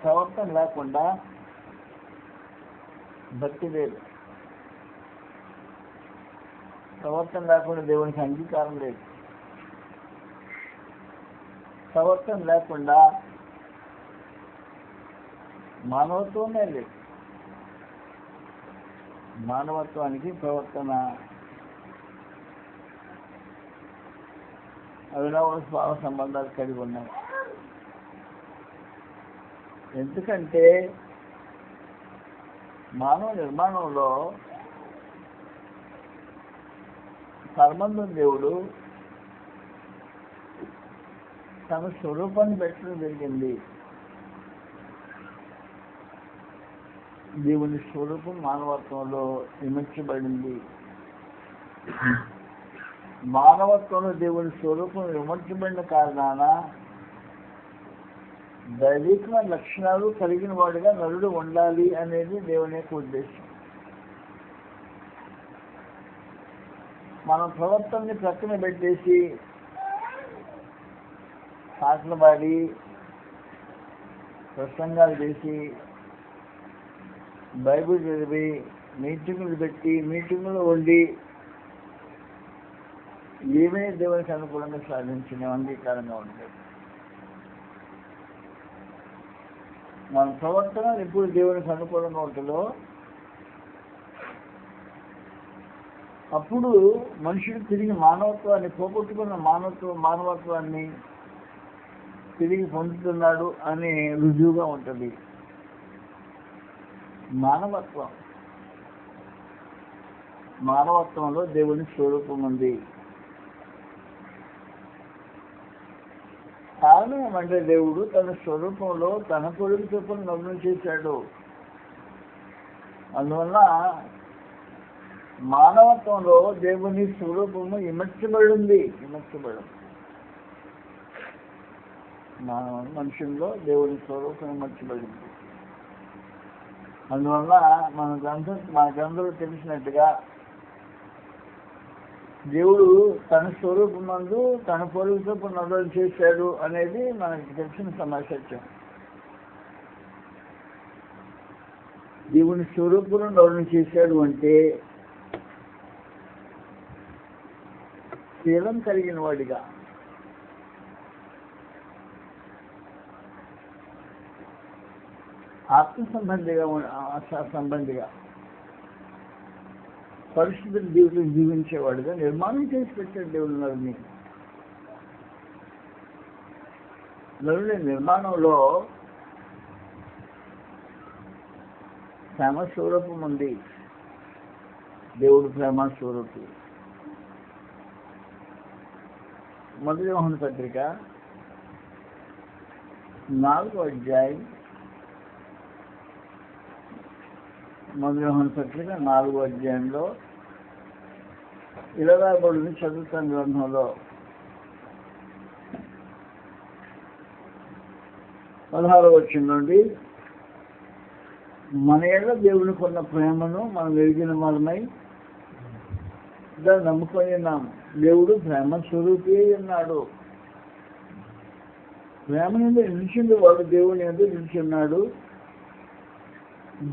ప్రవర్తన లేకుండా భక్తి లేదు. ప్రవర్తన లేకుండా దేవునికి అంగీకారం లేదు. ప్రవర్తన లేకుండా మానవత్వమే లేదు. మానవత్వానికి ప్రవర్తన అవినావ స్వభావ సంబంధాలు కలిగి ఉన్నాయి. ఎందుకంటే మానవ నిర్మాణంలో పరమందున దేవుడు తన స్వరూపాన్ని పెట్టడం జరిగింది. దేవుని స్వరూపం మానవత్వంలో విమర్శబడింది. మానవత్వంలో దేవుని స్వరూపం విమర్శబడిన కారణాన దైవికమైన లక్షణాలు కలిగిన వాడిగా నరుడు ఉండాలి అనేది దేవుని యొక్క ఉద్దేశం. మన ప్రవర్తనని ప్రక్కన పెట్టేసి పాటలు పాడి ప్రసంగాలు చేసి బైబిల్ చదివి మీటింగులు పెట్టి మీటింగులు వండి ఏమే దేవునికి అనుకూలంగా సాధించిన అంగీకారంగా ఉంటుంది. మన ప్రవర్తన ఎప్పుడు దేవునికి అనుకూలంగా ఉంటుందో అప్పుడు మనుషుడు తిరిగి మానవత్వాన్ని పోగొట్టుకున్న మానవత్వాన్ని తిరిగి పొందుతున్నాడు అనే రుజువుగా ఉంటుంది. మానవత్వంలో దేవుని స్వరూపం ఉంది. కారణం ఏమంటే దేవుడు తన స్వరూపంలో తన కొడుకు చొప్పున నవ్వును చేశాడు. అందువల్ల మానవత్వంలో దేవుని స్వరూపము ఇమర్చబడింది. మనుషుల్లో దేవుని స్వరూపం ఇమర్చబడింది. అందువల్ల మనకందరూ తెలిసినట్టుగా దేవుడు తన స్వరూపమందు తన పొరుగుతో నవ్వులు చేశాడు అనేది మనకి తెలిసిన సమాచారం. దేవుని స్వరూపంలో నవ్వులు చేశాడు అంటే శీలం కలిగిన వాడిగా, ఆత్మ సంబంధిగా పరిశుద్ధ జీవితం జీవించేవాడుగా నిర్మాణం చేసి పెట్టాడు దేవుడు నరుని. నరుని నిర్మాణంలో ప్రేమ స్వరూపం ఉంది. దేవుడు ప్రేమ స్వరూపం. మొదటి యోహాను పత్రిక 4వ అధ్యాయం, మొదటి యోహాను పత్రిక 4వ అధ్యాయంలో 23 చదువుతాను. గ్రంథంలో 16వ వచనం నుండి మన ఎడల దేవునికి ఉన్న ప్రేమను మనం ఎరిగిన వాళ్ళమై దాన్ని నమ్ముకొని ఉన్నాం. దేవుడు ప్రేమ స్వరూపి ఉన్నాడు. ప్రేమ నుండి నిలిచింది వాడు దేవుని ఎందుకు నిలిచున్నాడు,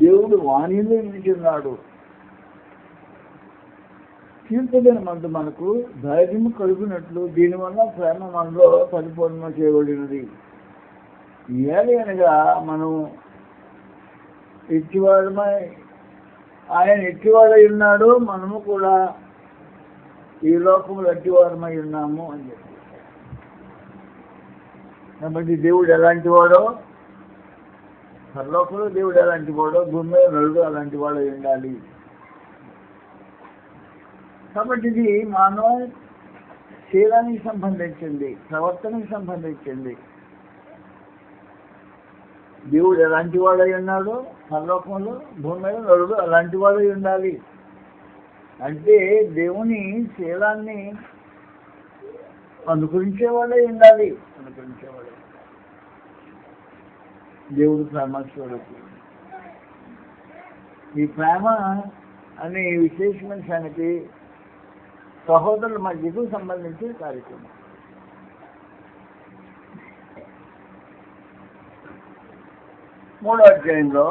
దేవుడు వాణిలో నిలిచున్నాడు. తీర్పుదిన మందు మనకు ధైర్యము కలుగునట్లు దీనివల్ల ప్రేమ మనలో పరిపూర్ణ చేయబడినది. ఏదైనగా మనం ఎట్టివాడమై ఆయన ఎట్టివాడై ఉన్నాడు, మనము కూడా ఈ లోకంలో ఎట్టివాడమై ఉన్నాము అని చెప్పి. కాబట్టి దేవుడు ఎలాంటి వాడో, పరలోకంలో దేవుడు ఎలాంటి వాడో భూమి మీద నరుడు అలాంటి వాడు ఉండాలి. కాబట్టి ఇది మానవ శీలానికి సంబంధించింది, ప్రవర్తనకి సంబంధించింది. దేవుడు ఎలాంటి వాడై ఉన్నాడో పరలోకంలో భూమి మీద నరుడు అలాంటి వాడై ఉండాలి. అంటే దేవుని శీలాన్ని అనుకరించేవాడే ఉండాలి. దేవుడు ప్రేమ స్వరూపం. ఈ ప్రేమ అనే విశేషమైన సంగతి సహోదరుల మధ్యకు సంబంధించిన కార్యక్రమం. మూడో అధ్యాయంలో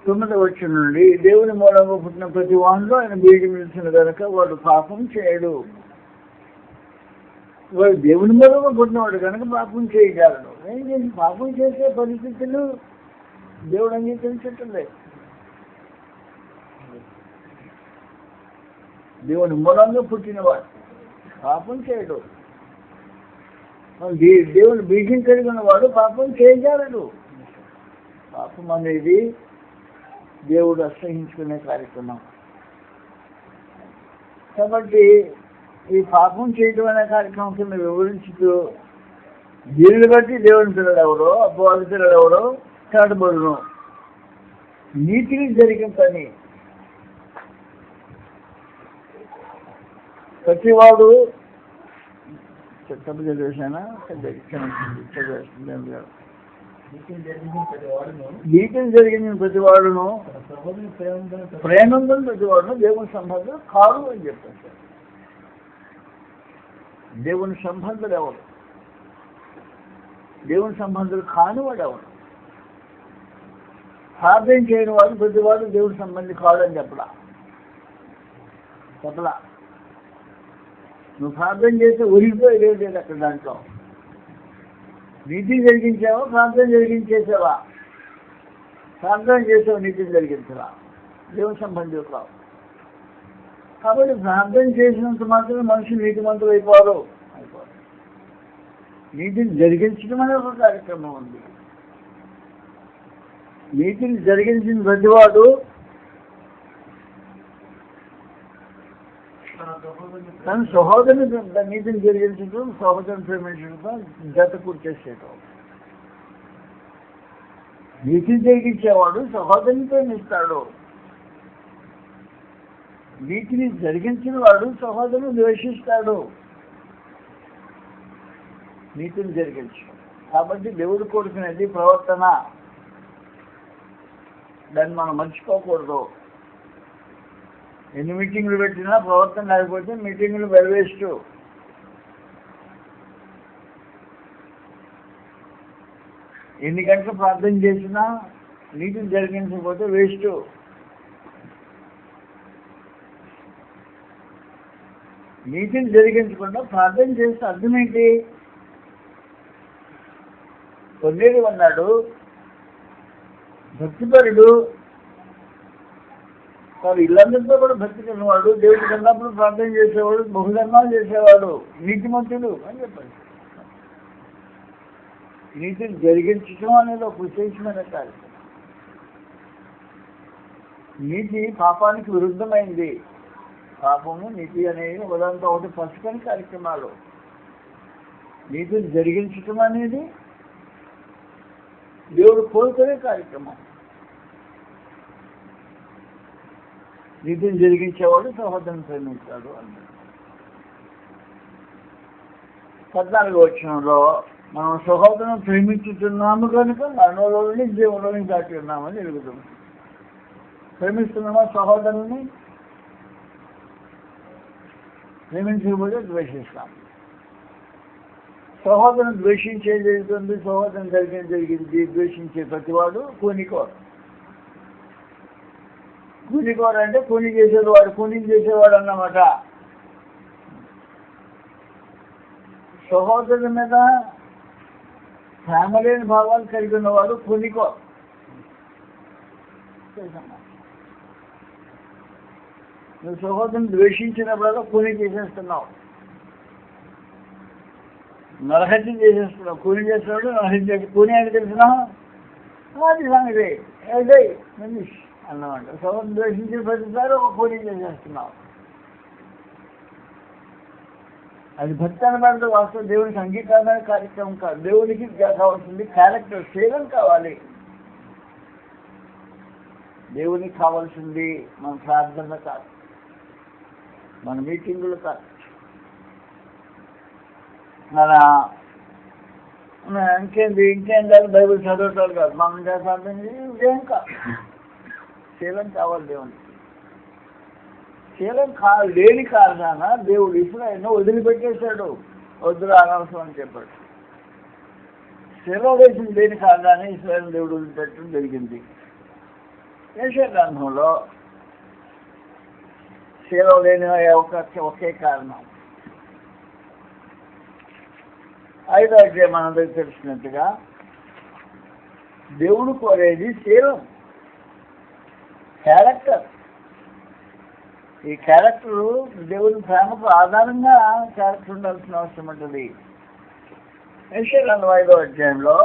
9వ వచనం నుండి, దేవుని మూలంగా పుట్టిన ప్రతి వానిలో ఆయన బీజం నిలిచిన కనుక వాడు పాపం చేయడు. వాడు దేవుని మూలంగా పుట్టినవాడు కనుక పాపం చేయగలడు. ఏం చేసి పాపం చేసే పరిస్థితులు దేవుడు అంగీకరించటం లేదు. దేవుని మూలంగా పుట్టినవాడు పాపం చేయడు. దేవుని బీజం కలిగిన వాడు పాపం చేయగలడు. పాపం అనేది దేవుడు అసహించుకునే కార్యక్రమం. కాబట్టి ఈ పాపం చేయడం అనే కార్యక్రమం కింద వివరించుతూ దీనిని బట్టి దేవుని పిల్లలు ఎవరో అపవాది పిల్లలు ఎవరో చాటబడును. నీతిని జరిగిన పని ప్రతివాడు తప్పు చదివేశానా చదివేస్తుంది. నీతిని జరిగిన ప్రతివాడును ప్రేమందుని ప్రతివాడును దేవుని సంబంధులు కాదు అని చెప్పారు. దేవుని సంబంధులు ఎవరు? దేవుని సంబంధులు కానివాడు ఎవరు? ప్రార్థన చేయని వాడు ప్రతివాడు దేవుని సంబంధి కాదని చెప్పలా. నువ్వు ప్రార్థన చేస్తే ఒరిగిపోయేది లేదు అక్కడ. దాంట్లో నీతిని జరిగించావా, ప్రార్థన జరిగించేసావా? ప్రార్థన చేసావు, నీతిని జరిగించవా? దేవుని సంబంధులు కావు. కాబట్టి ప్రార్థన చేసినంత మాత్రమే మనుషులు నీతిమంతులు అయిపోరు. నీతిని జరిగించడం అనే ఒక కార్యక్రమం ఉంది. నీతిని జరిగించిన ప్రతివాడు తన సహోదరుని నీతిని జరిగించడం, సహోదరుని ప్రేమించడం, జత కూర్చేసేయటం. నీతిని జరిగించేవాడు సహోదరుని ప్రేమిస్తాడు. నీతిని జరిగించిన వాడు సహోదరుని ద్వేషిస్తాడు. నీతిని జరిగించడం కాబట్టి దేవుడు కోరుకునేది ప్రవర్తన. దాన్ని మనం మర్చిపోకూడదు. ఎన్ని మీటింగ్లు పెట్టినా ప్రవర్తన లేకపోతే మీటింగ్లు వేస్ట్. ఎన్ని గంటలు ప్రార్థన చేసినా నీతిని జరిగించకపోతే వేస్ట్. నీతిని జరిగించకుండా ప్రార్థన చేస్తే అర్థం ఏంటి? కొన్నేడు అన్నాడు, భక్తిపరుడు, వాడు ఇల్లందరితో కూడా భక్తి కన్నవాడు, దేవుడికి కన్నప్పుడు ప్రార్థన చేసేవాడు, బహుధర్మాలు చేసేవాడు, నీతిమంతుడు అని చెప్పండి. నీతిని జరిగించడం అనేది ఒక విశేషమైన కార్యక్రమం. నీతి పాపానికి విరుద్ధమైంది. పాపము నీతి అనేది ఉదాహరణతో ఒకటి పసుకని కార్యక్రమాలు. నీతిని జరిగించటం అనేది దేవుడు కోరుకునే కార్యక్రమం. నీతిని జరిగించేవాడు సహోదరుని ప్రేమించాడు అన్నాడు. 14వ వచనంలో మనం సహోదరుని ప్రేమించుతున్నాము కనుక మరణంలోని జీవంలోని దాటి ఉన్నామని ఎరుగుతుంది. ప్రేమిస్తున్నామా సహోదరుని? ప్రేమించకపోతే ద్వేషిస్తాం. సహోదరుని ద్వేషించే జరుగుతుంది. సహోదరుని జరిగింది ద్వేషించే ప్రతివాడు కూనికోరు. కూనికోరు అంటే కూని చేసేవాడు, కూని చేసేవాడు అన్నమాట. సహోదరుల మీద ప్రేమ లేని భావాలు కలిగి ఉన్నవాడు కూనికోరు. నువ్వు సహోదరుని ద్వేషించినప్పుడల్లా కూని చేసేస్తున్నావు, నరహత్య చేసేస్తున్నావు. కూని చేస్తున్నాడు, నరహత్య. కూని అని తెలిసినా అది సంగతి ఏదే మనిషి అన్నమాట. సహోదరుని ద్వేషించిన ప్రతిసారి ఒక కూని చేసేస్తున్నావు. అది భక్తి అనబడదు. వాస్తవం దేవునికి అంగీకారమైన కార్యక్రమం కాదు. దేవునికి కావాల్సింది క్యారెక్టర్, శీలం కావాలి. దేవునికి కావాల్సింది మన ప్రార్థన కాదు, మన మీటింగులు కాదు, మన ఇంకేం కాదు బైబిల్ చదవటాలు కాదు, మనం ప్రార్థన ఇంకేం కాదు. శీలం కావాలి దేవునికి. శీలం లేని కారణాన దేవుడు ఇశ్రాయేలును వదిలిపెట్టేశాడు. వద్దురా అనవసరం అని చెప్పాడు. శిలోదేశం లేని కారణాన్ని ఇశ్రాయేలు దేవుడు వదిలిపెట్టడం జరిగింది. యెషయా గ్రంథంలో శిలో లేని ఒకే కారణం. 5వ అధ్యాయం మనందరికీ తెలిసినట్టుగా దేవుడు కోరేది శీలం, క్యారెక్టర్. ఈ క్యారెక్టరు దేవుని ప్రేమకు ఆధారంగా క్యారెక్టర్ ఉండాల్సిన అవసరం ఉంటుంది. యెషయా గ్రంథం 5వ అధ్యాయంలో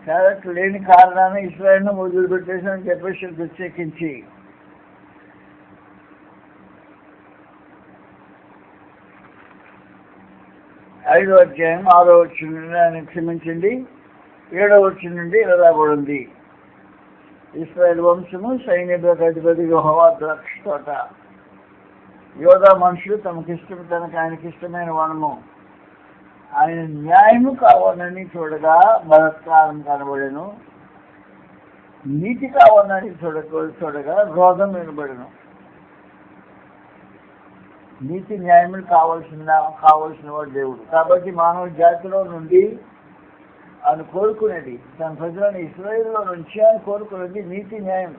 క్యారెక్టర్ లేని కారణాన్ని ఇశ్రాయేలును వదిలిపెట్టేసామని చెప్పేసి ప్రత్యేకించి 5వ అధ్యాయం 6వ వచనం నుండి క్షమించండి 7వ వచనం నుండి ఇలా రాబడింది. ఇశ్రాయేలు వంశము సైన్యాధిపతి అధిపతి యెహోవా ద్రాక్ష తోట. యోధా మనుషులు ఆయనకి ఇష్టమైన వనము. ఆయన న్యాయము కావాలని చూడగా బలత్కారం కనబడెను, నీతి కావాలని చూడగా రోగం వినబడెను. నీతి న్యాయములు కావలసిన వాడు దేవుడు. కాబట్టి మానవ జాతిలో నుండి ఆయన కోరుకునేది, తన ప్రజలను ఇశ్రాయేలులో నుంచి ఆయన కోరుకునేది నీతి న్యాయం.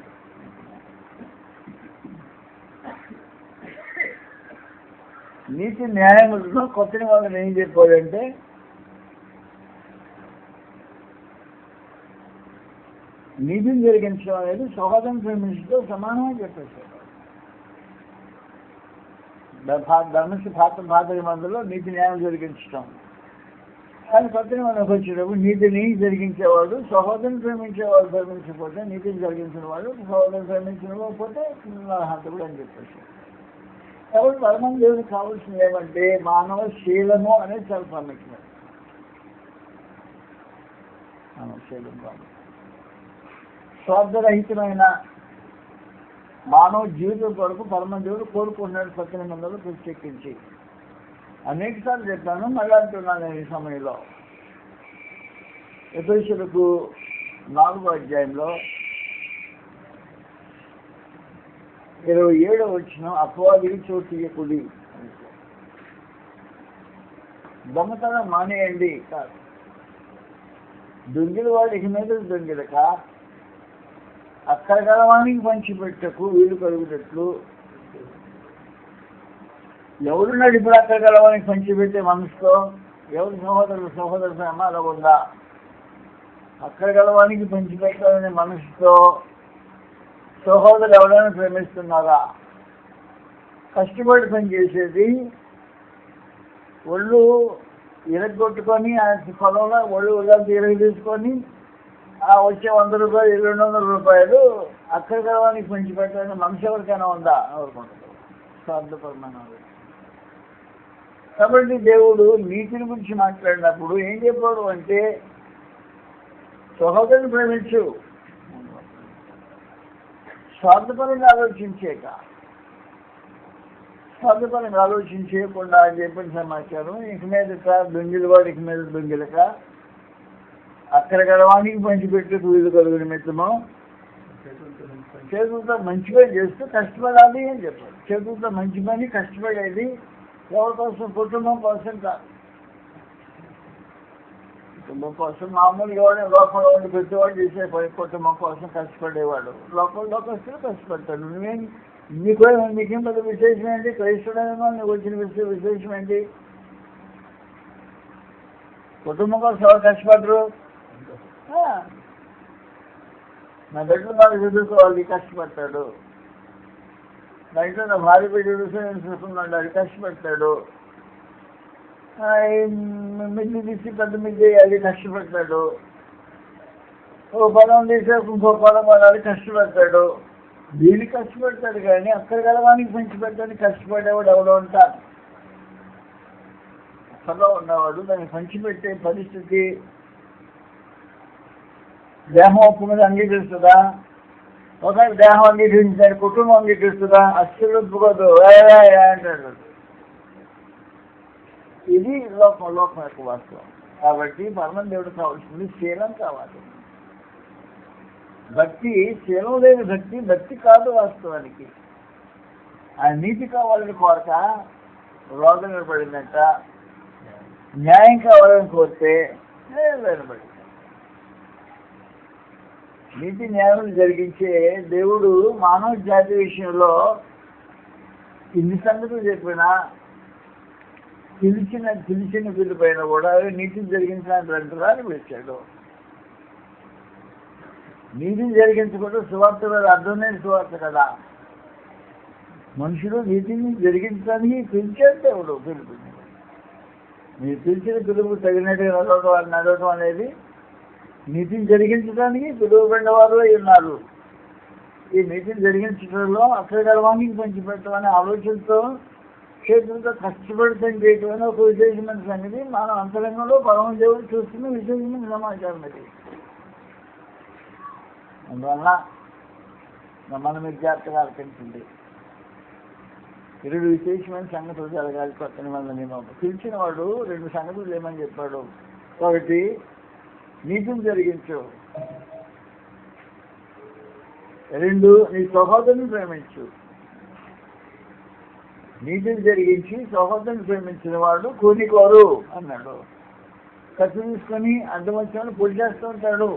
నీతి న్యాయములను కొత్త నిబంధన ఏం చెప్పాడంటే నీతిని జరిగించడం అనేది సహోదరం ప్రేమించడంతో సమానమని చెప్పేశాడు. పాత నిబంధనలో నీతి న్యాయం జరిగించడం. కానీ కొత్త నిబంధనకు వచ్చేటప్పుడు నీతిని జరిగించేవాడు సహోదరం ప్రేమించేవాడు, ప్రేమించకపోతే నీతిని జరిగించిన వాడు సహోదరం ప్రేమించకపోతే హంతకుడు అని చెప్పేశాడు. కాబట్టి పరమ దేవుడికి కావాల్సింది ఏమంటే మానవ శీలము అనేది చాలా ప్రాముఖ్యమైనది. మానవ శీలం కాదు. స్వార్థరహితమైన మానవ జీవితం కొరకు పరమ దేవుడు కోరుకుంటున్నాడు. కొత్త నిబంధనలు ప్రత్యేకించి అనేక సార్లు చెప్పాను, మళ్ళీ అంటున్నాను ఈ సమయంలో. ఎఫెసీయులకు 4వ అధ్యాయంలో 27వ వచనం అపవాదికి చోటు ఇయ్యకుడి. దొంగతనం మానేయండి కాదు. దొంగిల వాడు ఇక మీద దొంగిలక అక్కడ గలవానికి పంచిపెట్టకు వీలు కలుగునట్లు. ఎవరున్నాడు ఇప్పుడు అక్కడ గలవానికి పంచిపెట్టే మనసుతో? ఎవరు సహోదరు ప్రేమ అలా ఉందా? అక్కడ గలవానికి పంచిపెట్టాలనే మనసుతో సహోదరులు ఎవరైనా ప్రేమిస్తున్నారా? కష్టపడి పనిచేసేది ఒళ్ళు ఇరగొట్టుకొని ఆ పొలంలో ఒళ్ళు ఉల్లంతా ఇరగ తీసుకొని ఆ వచ్చే 100 రూపాయలు 200 రూపాయలు అక్కడ గలవానికి పంచిపెట్టాలని మనసు ఎవరికైనా ఉందా? ఎవరుకుంటారు? స్వార్థపరమైన. కాబట్టి దేవుడు నీతిని గురించి మాట్లాడినప్పుడు ఏం చెప్పాడు అంటే సహోదరుని ప్రేమించు, స్వార్థపరంగా ఆలోచించేయకుండా అని చెప్పిన సమాచారం. ఇక మీదట దొంగిల వాడు ఇక మీద దొంగిలక అక్కడ గడవానికి పంచిపెట్టే వీలు కలుగు నిమిత్తము చేతులతో మంచి పని చేస్తూ కష్టపడాలి అని చెప్పారు. చేతులతో మంచి పని కష్టపడేది ఎవరి కోసం? కుటుంబం కోసం కాదు. కుటుంబం కోసం మామూలుగా లోకంలో ఉండి పెట్టేవాడు చేసే పని కుటుంబం కోసం కష్టపడేవాడు. లోకస్తులు కష్టపడతాడు. నీకేం పెద్ద విశేషం ఏంటి? క్రైస్తవుడేమో నీకు వచ్చిన విశేషం ఏంటి? కుటుంబం కోసం ఎవరు కష్టపడరు? నా బిడ్డలు బాగా చదువుకోవాలి, కష్టపడతాడు. నా ఇంట్లో నా భార్య బిడ్డలు చూసుకున్నాడు, అది కష్టపడతాడు. మిద్ది తీసి పెద్ద మిద్ది అది కష్టపడతాడు. ఓ పొలం తీసే ఇంకో పొలం అది కష్టపడతాడు. దీనికి కష్టపడతాడు కానీ అక్కడ గలవానికి పంచిపెట్టడానికి కష్టపడేవాడు ఎవడో ఉంటారు. అక్కడలో ఉన్నవాడు దాన్ని పంచిపెట్టే పరిస్థితి దేహం ఒప్పు మీద అంగీకరిస్తుందా? ఒకవేళ దేహం అంగీకరించాడు, కుటుంబం అంగీకరిస్తుందా? అస్సలు ఒప్పుకోదు అంటాడు. ఇది లోకం యొక్క వాస్తవం. కాబట్టి పరమ దేవుడు కావాల్సింది శీలం కావాలి. భక్తి శీలం లేని భక్తి కాదు వాస్తవానికి. ఆ నీతి కావాలని కోరక రోగం నిలబడిందంట, న్యాయం కావాలని కోరితే నిలబడింది. నీతి న్యాయం జరిగించే దేవుడు మానవ జాతి విషయంలో ఇన్ని సంగతులు చెప్పినా పిలిచిన పిల్లి పైన కూడా నీతిని జరిగించడానికి రంటురాని పిలిచాడు. నీతిని జరిగించకుండా సువార్త మీద అర్థం లేని సువార్త కదా. మనుషులు నీతిని జరిగించడానికి పిలిచాడు దేవుడు. పిలుపు మీరు పిలిచిన పిలుపు తగినట్టుగా నడవటం అనేది నీతిని జరిగించడానికి పిలువబడిన వారు ఉన్నారు. ఈ నీతిని జరిగించడంలో అక్కడ వాంగికి పంచిపెట్టడం అనే ఆలోచనతో చేతులతో కష్టపడి చేయటం అనే ఒక విశేషమైన సంగతి మనం అంతరంగంలో పరమ దేవుడు చూస్తున్న విశేషమైన సమాచారం అది. అందువల్ల మనం మీకు జాగ్రత్తగా ఆలోచించండి. 2 విశేషమైన సంగతులు జరగాలి కొత్త నిబంధన. పిలిచిన వాడు 2 సంగతులు ఏమని చెప్పాడు. ఒకటి, నీతిని జరిగించు. 2, నీ సహోదరుని ప్రేమించు. నీతిని జరిగించి సహోదరుని ప్రేమించిన వాడు కూలికోరు అన్నాడు. ఖర్చు తీసుకొని అడ్డం వచ్చిన పొడి చేస్తూ ఉంటాడు,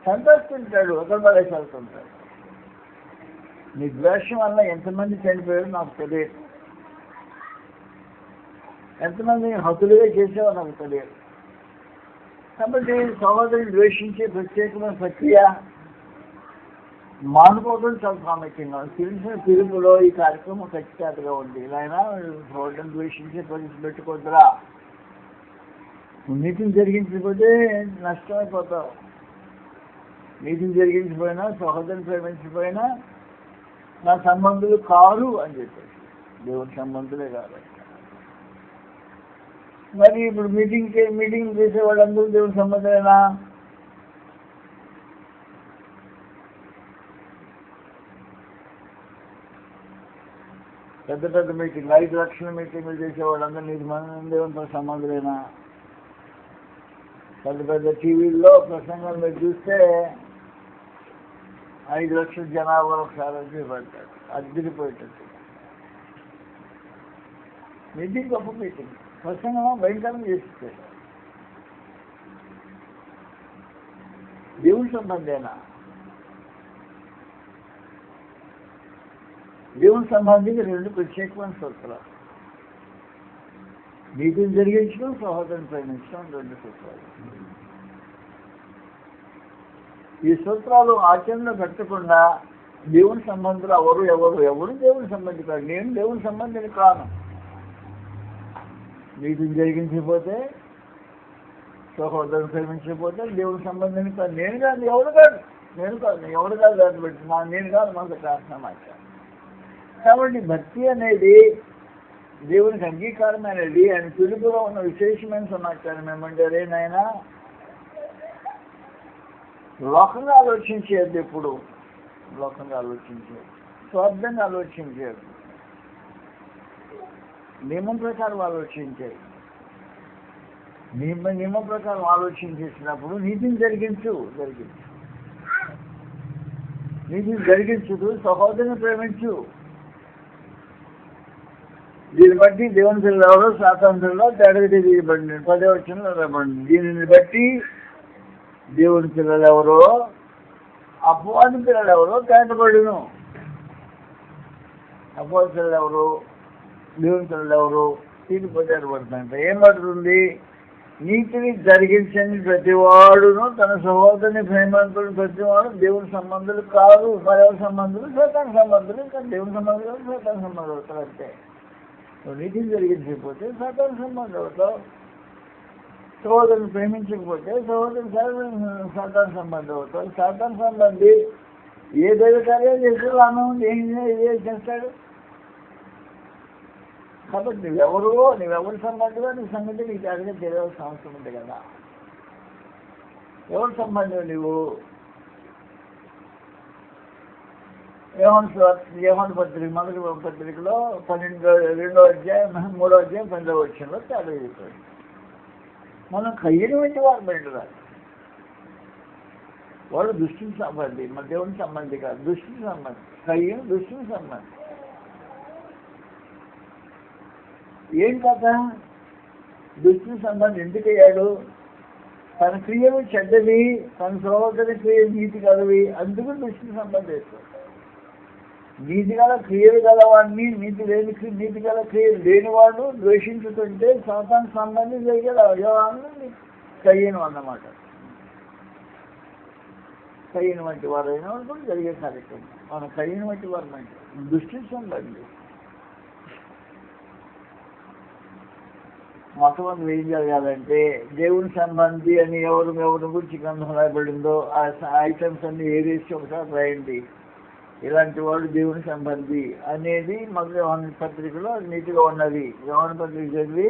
సంతోషిస్తుంటాడు, ఒకరి పడేసేస్తుంటాడు. నీ ద్వేషం వల్ల ఎంతమంది చనిపోయారు నాకు తెలియదు, ఎంతమంది హతులుగా చేసేవో నాకు తెలియదు. కాబట్టి సహోదరుని ద్వేషించే ప్రత్యేకమైన ప్రక్రియ మానుకోవడం చాలా ప్రాముఖ్యంగా తెలిసిన పిలుపులో ఈ కార్యక్రమం ఖచ్చితంగా ఉంది. ఇలా సహోదరుని ద్వేషించే పరిస్థితి పెట్టుకోద్దురా. నీతిని జరిగించకపోతే నష్టమైపోతావు. నీతిని జరిగించిపోయినా సహోదరుని ప్రేమించిపోయినా నా సంబంధులు కారు అని చెప్పేసి దేవుని సంబంధులే కాదు. మరి ఇప్పుడు మీటింగ్ చేసే వాళ్ళందరూ దేవుని సంబంధమేనా? పెద్ద పెద్ద మీటింగ్ 5 లక్షల మీటింగ్లు చేసే వాళ్ళందరూ దేవునితో సంబంధమేనా? పెద్ద పెద్ద టీవీల్లో ప్రసంగాలు మీరు చూస్తే 5 లక్షల జనాభా ఒకసారి పడతాడు, అద్దరిపోయేటట్టు. మీటింగ్ గొప్ప మీటింగ్, ప్రసంగం భయంకరంగా చేస్తే దేవుని సంబంధేనా? దేవుని సంబంధించి 2 ప్రత్యేకమైన సూత్రాలు. నీతిని జరిగించడం, సహోదరుని ప్రేమించడం 2 సూత్రాలు. ఈ సూత్రాలు ఆచరణలో పెట్టకుండా దేవుని సంబంధులు ఎవరు దేవుని సంబంధి కాదు. నేను దేవుని సంబంధిని కాను. నీతిని జరిగించకపోతే, సహోదరుని ప్రేమించకపోతే దేవుని సంబంధిని కాదు. నేను కాదు, ఎవరు కాదు దాన్ని పెట్టి నేను కాదు మనకు కారణం. కాబట్టి భక్తి అనేది దేవునికి అంగీకారమైనది. ఆయన పిలుపులో ఉన్న విశేషమైన సమాచారం ఏమంటారే నాయన, లోకంగా ఆలోచించేది. ఎప్పుడు లోకంగా ఆలోచించేది, స్వార్థంగా ఆలోచించేది, నియమం ప్రకారం ఆలోచించేది. నియమం ప్రకారం ఆలోచించేసినప్పుడు నీతిని జరిగించు, సహోదరుని ప్రేమించు. దీన్ని బట్టి దేవుని పిల్లలు ఎవరో సాతాను పిల్లలు తేడా తీయబడింది. 10వ వచనంలో రాబడింది. దీనిని బట్టి దేవుని పిల్లలు ఎవరో అపవాది పిల్లలు ఎవరో తేటపడును. అపవాది పిల్లలు ఎవరు, దేవుని పిల్లలు ఎవరు తీర్పు తేటపడుతుందంట. ఏం పడుతుంది? నీతిని జరిగించని ప్రతివాడును తన సహోదరుని ప్రేమంతుడు ప్రతివాడు దేవుని సంబంధులు కాదు. మరెవరి సంబంధులు? సాతాను సంబంధులు. ఇంకా దేవుని సంబంధులు కాదు, సాతాను సంబంధం అవుతారు అంతే. నీతిని జరిగించకపోతే సాతాను సంబంధం అవుతావు. సహోదరుని ప్రేమించకపోతే సాతాను సంబంధం అవుతావు. సాతాను సంబంధి ఏ దైవ కార్యాలు చేస్తాడు, ఆనందం ఏం చేస్తాడు. కాబట్టి నువ్వెవరి సంబంధిగా నీ సంగతి నీకు జాగ్రత్త తెలియాల్సిన అవసరం ఉంది కదా. ఎవరి సంబంధం నువ్వు? యోహాను పత్రిక మొదటి పత్రికలో 2వ అధ్యాయం 3వ అధ్యాయం 10వ వచనంలో తేడా చెప్పాడు. మనం కయ్యని వంటి వారు బయటరాలి. వాడు దుష్టుని సంబంధి, మన దేవుని సంబంధి కాదు, దుష్టుని సంబంధి. కయ్యను దుష్టుని సంబంధి. ఏం కదా దుష్టుని సంబంధి ఎందుకయ్యాడు? తన క్రియలు చెడ్డవి, తన సోదరుని క్రియలు నీతి కలవి, అందుకు దుష్టుని సంబంధం వేస్తాడు. నీతి గల క్రియలు గలవాడిని నీతి గల క్రియలు లేనివాడు ద్వేషించుతుంటే సాతాను సంబంధం జరిగే వ్యవహారం కయ్యను అన్నమాట. కయ్యను వంటి వారు అయిన వాళ్ళు కూడా జరిగే కార్యక్రమం. మన కయ్యను వంటి వారు అంటే దృష్టి సంబంధి. మొత్తం ఏం జరగాలంటే దేవుని సంబంధి అని ఎవరి గురించి గ్రంథం రాయబడిందో ఆ ఐటమ్స్ అన్ని ఏరేసి ఒకసారి రాయండి. ఇలాంటి వాడు దేవుని సంబంధి అనేది మొదటి యోహాను పత్రికలో నీతిగా ఉన్నది. యోహాను పత్రిక చదివి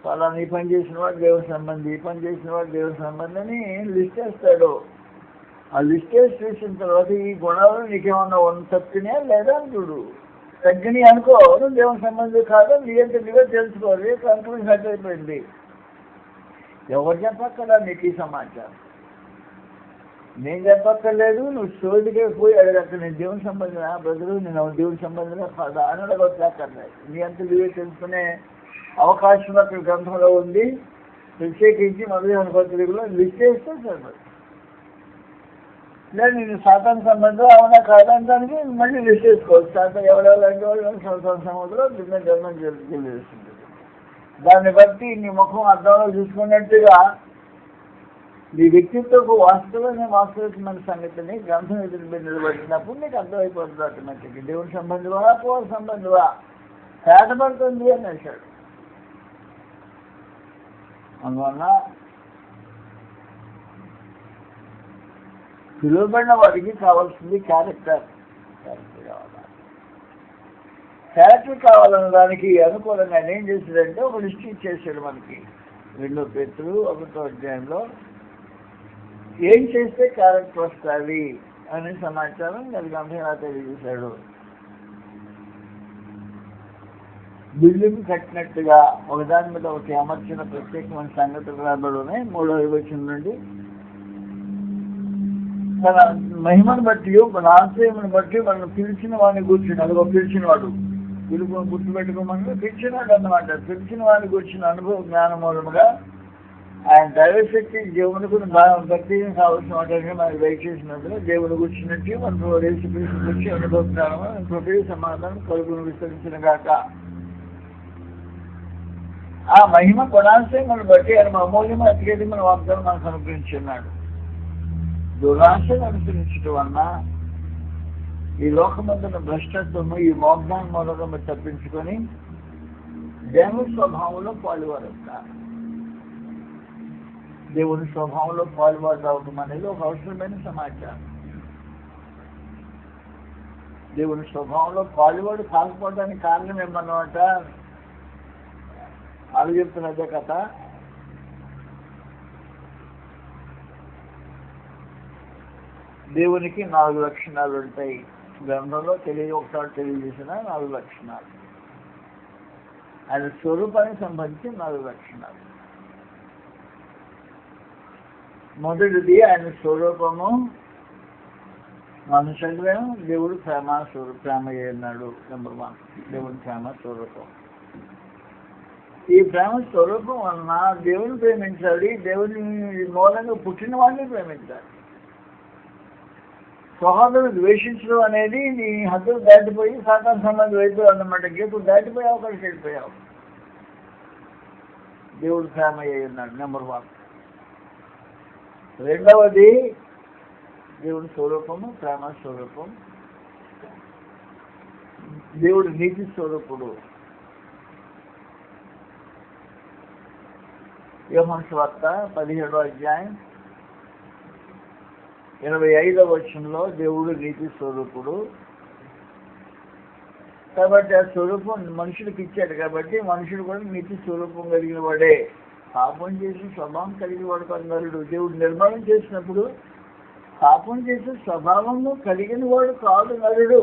పలానా ఈ పని చేసిన వాడు దేవుని సంబంధి, ఈ పని చేసిన వాడు దేవుని సంబంధి అని లిస్ట్ వేస్తాడు. ఆ లిస్ట్ వేసి చూసిన తర్వాత ఈ గుణాలు నీకేమన్నా తప్పినా లేదా అని చూడు. తగ్గినాయి అనుకో, నువ్వు దేవుని సంబంధి కాదు, నీకంటే నీవే తెలుసుకోవాలి. కంక్లూజన్ సెట్ అయిపోయింది. ఎవరు చెప్పక్కడా నీకు ఈ సమాచారం? నేను చెప్పక్కర్లేదు, నువ్వు సోదికే పోయి అడగక్క. నేను దేవుని సంబంధించిన బ్రదరు, నేను దేవుని సంబంధించిన కాదా అని అడగక్కర్లేదు. నీ అంత నీవే తెలుసుకునే అవకాశం అక్కడ గ్రంథంలో ఉంది. ప్రత్యేకించి మొదటి పత్రికలో లిస్ట్ చేస్తే సరిపడు. లేదు నేను సాతాను సంబంధం అవునా కాదంటానికి మళ్ళీ లిస్ట్ చేసుకోవచ్చు. సాతాను ఎవరెవరంటే వాళ్ళు సాతాను సంబంధంలో భిన్న జన్మం తెలియజేస్తుంది. దాన్ని బట్టి నీ ముఖం అర్థంలో చూసుకున్నట్టుగా నీ వ్యక్తిత్వకు వాస్తవికమైన సంగతిని గ్రంథం ఎదురు నిలబడినప్పుడు నీకు అర్థమైపోతుంది. ఆటోమేటిక్గా దేవుని సంబంధివా పూర్వ సంబంధివా తేటపడుతుంది అని అంటాడు. అందువల్ల పిలువబడిన వాడికి కావాల్సింది క్యారెక్టర్ కావాలి. క్యారెక్టర్ కావాలన్న దానికి అనుకూలంగా ఆయన ఏం చేశాడంటే ఒక లిస్ట్ ఇచ్చేసాడు మనకి. 2 పేతురు 1వ అధ్యాయంలో ఏం చేస్తే క్యారెక్టర్ వస్తుంది అనే సమాచారం దానికి అంశంగా తెలియజేశాడు. బిల్డింగ్ కట్టినట్టుగా ఒకదాని మీద ఒకటి అమర్చిన ప్రత్యేకమైన సంగతులు రాబడి ఉన్నాయి. 3వ వచనం నుండి తన మహిమను బట్టి మన ఆశ్రయమును బట్టి మనం పిలిచిన వాడిని కూర్చుని, అదిగో పిలిచిన వాడు, పిలుపును గుర్తుపెట్టుకోమని పిలిచినాడు అన్నమాట. పిలిచిన వాడిని కూర్చుని అనుభవ జ్ఞానం మూలముగా ఆయన దైవశక్తి దేవునికి భక్తి కావాల్సిన వాటిని మనకు దయచేసినట్టుగా దేవుని కూర్చున్నట్టు మన రేసు పిలిచి అనుభవ జ్ఞానం కృపయ సమాధానం కలుగును విస్తరించిన గాక. ఆ మహిమ గుణాశ్రయమును బట్టి ఆయన అమూల్యము అత్యధికమైన వాగ్దానం మనకు అనుగ్రహించున్నాడు. దురాశను అనుసరించడం వలన ఈ లోకమందున భ్రష్టత్వము ఈ వాగ్దానం మూలంగా తప్పించుకొని దేవుని స్వభావంలో పాలువారవుతారు. దేవుని స్వభావంలో పాలువారు అవడం అనేది ఒక అవసరమైన సమాచారం. దేవుని స్వభావంలో పాలువాడు కాకపోవడానికి కారణం ఏమన్నమాట? అది చెప్తున్నదే కథ. దేవునికి 4 లక్షణాలు ఉంటాయి. గ్రంథంలో ఒకసారి తెలియజేసిన 4 లక్షణాలు. ఆయన స్వరూపానికి సంబంధించి 4 లక్షణాలు. మొదటిది ఆయన స్వరూపము మనుషులు దేవుడు ప్రేమ అన్నాడు. నెంబర్ 1 దేవుని ప్రేమ స్వరూపం. ఈ ప్రేమ స్వరూపం వలన దేవుని ప్రేమించాలి, దేవుని మూలంగా పుట్టిన వాళ్ళని ప్రేమించాలి. సహోదరుడు ద్వేషించడం అనేది నీ హద్దులు దాటిపోయి సాతాను సంబంధం వైపు అన్నమాట. గీతలు దాటిపోయావు, అక్కడికి వెళ్ళిపోయావు. దేవుడు ప్రేమ అయ్యి ఉన్నాడు. నెంబర్ 1. రెండవది దేవుడి స్వరూపము ప్రేమ స్వరూపం. దేవుడు నీతి స్వరూపుడు. యోహాను సువార్త 17వ అధ్యాయం 25వ వచనంలో దేవుడు నీతి స్వరూపుడు. కాబట్టి ఆ స్వరూపం మనుషులకు ఇచ్చాడు. కాబట్టి మనుషుడు కూడా నీతి స్వరూపం కలిగిన వాడే. పాపం చేసి స్వభావం కలిగిన వాడు కొందరుడు. దేవుడు నిర్మాణం చేసినప్పుడు పాపం చేసే స్వభావము కలిగిన వాడు కాదు నరుడు.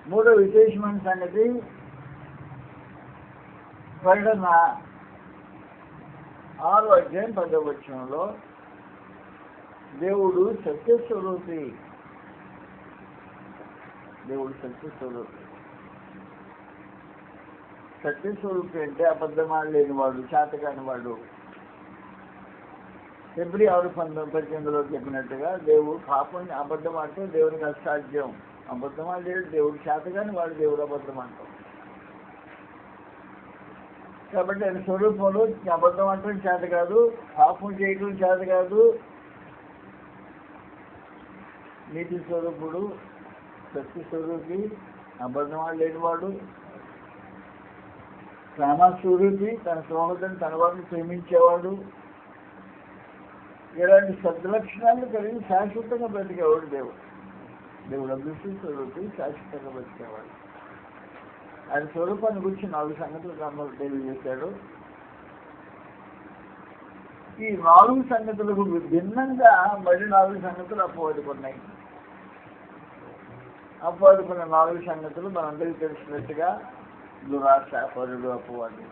మూడో విశేషమైన సంగతి ప్రకటన 6వ అధ్యాయం 10వ వచనంలో దేవుడు సత్యస్వరూపి. దేవుడు సత్యస్వరూపి. సత్యస్వరూపి అంటే అబద్ధమాలు లేనివాడు, చేతకాని వాడు. ఫిబ్రవరి 6:18లో చెప్పినట్టుగా దేవుడు పాపం అబద్ధం అంటే దేవునికి అసాధ్యం. అబద్ధమాలు లేదు, దేవుడు చేతకాని వాడు, దేవుడు అబద్ధం అంటాం. కాబట్టి ఆయన స్వరూపంలో అబద్ధం అంటం చేత కాదు, పాపం చేయడం చేత కాదు. నీతి స్వరూపుడు, సత్య స్వరూపి, అబద్ధమాలు లేనివాడు, ప్రేమ స్వరూపి, తన సోదరుని తన వారిని ప్రేమించేవాడు. ఇలాంటి సద్లక్షణాలు కలిగి శాశ్వతంగా బ్రతికేవాడు దేవుడు. దేవుడు అదృష్ట స్వరూపి, శాశ్వతంగా బ్రతికేవాడు. ఆయన స్వరూపాన్ని గురించి 4 సంగతులు గ్రంథంలో తెలియజేశాడు. ఈ 4 సంగతులకు భిన్నంగా మరి 4 సంగతులు అపవాదుకున్నాయి. అపవాదుకున్న 4 సంగతులు మనందరికీ తెలిసినట్టుగా దురాశ, పరుడు, అపవాది.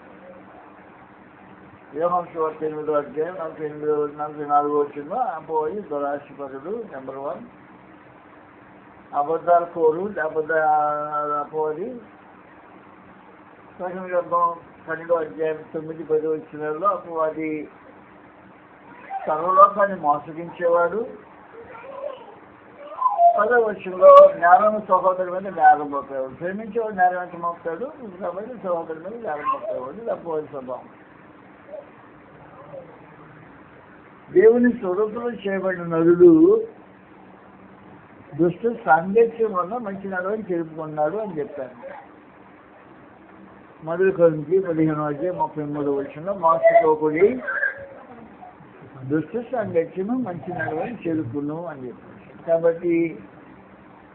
యోహాను సువార్త 8వ అధ్యాయం 44 వచ్చిందో అపవాది దురాశపరుడు నెంబర్ 1. అబద్ధాల కోరు, అపవాది. ప్రకటన గ్రంథం 12వ అధ్యాయం 9-10 వచ్చినలో అపవాది సర్వలోకాన్ని మోసగించేవాడు. 10వ వచనంలో నేరం సహోదరుడి మీద నేరం మోపేవాడు. ప్రేమించేవాడు నేరం ఎంత మోపుతాడు కాబట్టి సహోదరుడి మీద నేరం మోపేవాడు. అపవాది స్వభావం. దేవుని స్వరూపంలో చేయబడిన నరుడు దుష్ట సాంగత్యం వల్ల మంచి నడవని తెలుపుకున్నాడు అని చెప్పాను. 1 కొరింథీ 15:33 వచనంలో మోసపోకుడి, దుష్ట సాంగత్యము మంచి నడవని చెరుపును అని చెప్పారు. కాబట్టి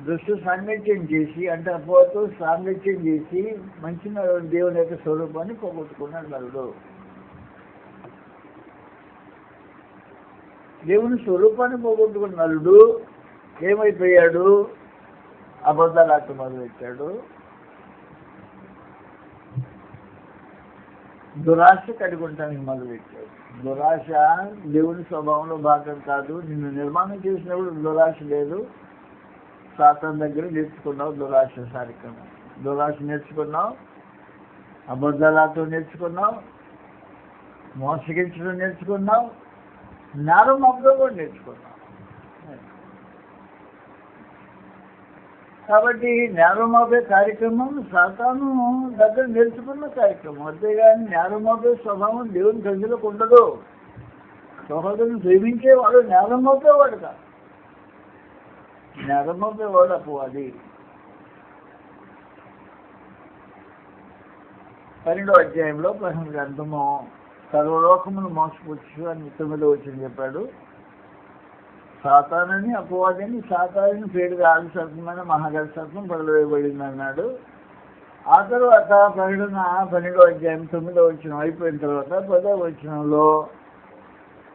దుష్ట సాంగత్యం చేసి అంటే అపోతో సాంగత్యం చేసి మంచి నడవని దేవుని యొక్క స్వరూపాన్ని పోగొట్టుకున్నాడు నరుడు. దేవుని స్వరూపాన్ని పోగొట్టుకున్న నరుడు ఏమైపోయాడు? అబద్ధాలు ఆట మొదలెట్టాడు. దురాశ కలిగి ఉంటానికి మొదలెట్టాడు. దురాశ దేవుని స్వభావంలో భాగం కాదు. నిన్ను నిర్మాణం చేసినప్పుడు దురాశ లేదు. సాతాను దగ్గర నేర్చుకున్నావు దురాశ కార్యక్రమం. దురాశ నేర్చుకున్నావు, అబద్ధాలతో నేర్చుకున్నావు, మోసగించడం నేర్చుకున్నావు, నేరం అర్థం కూడా నేర్చుకున్నావు. కాబట్టి నేరం మోపే కార్యక్రమం సాతాను దగ్గర నేర్చుకున్న కార్యక్రమం. అంతేగాని నేరం మోపే స్వభావం దేవుని గంజలకు ఉండదు. సహోదరుని ప్రేమించేవాడు నేరం మోపేవాడు కాదు. నేరం మోపేవాడు అపవాది. 12వ అధ్యాయంలో ప్రథమ గ్రంథము సర్వలోకమును మోసపుచ్చు అని 9వ వచనం చెప్పాడు. సాతానని అపవాదిని సాతాన్ని పేరుగా ఆది సర్పమైన మహాగణ సర్పం బదులువేయబడింది అన్నాడు. ఆ తర్వాత ప్రకటన 12వ అధ్యాయం 9వ వచనం అయిపోయిన తర్వాత 10వ వచనంలో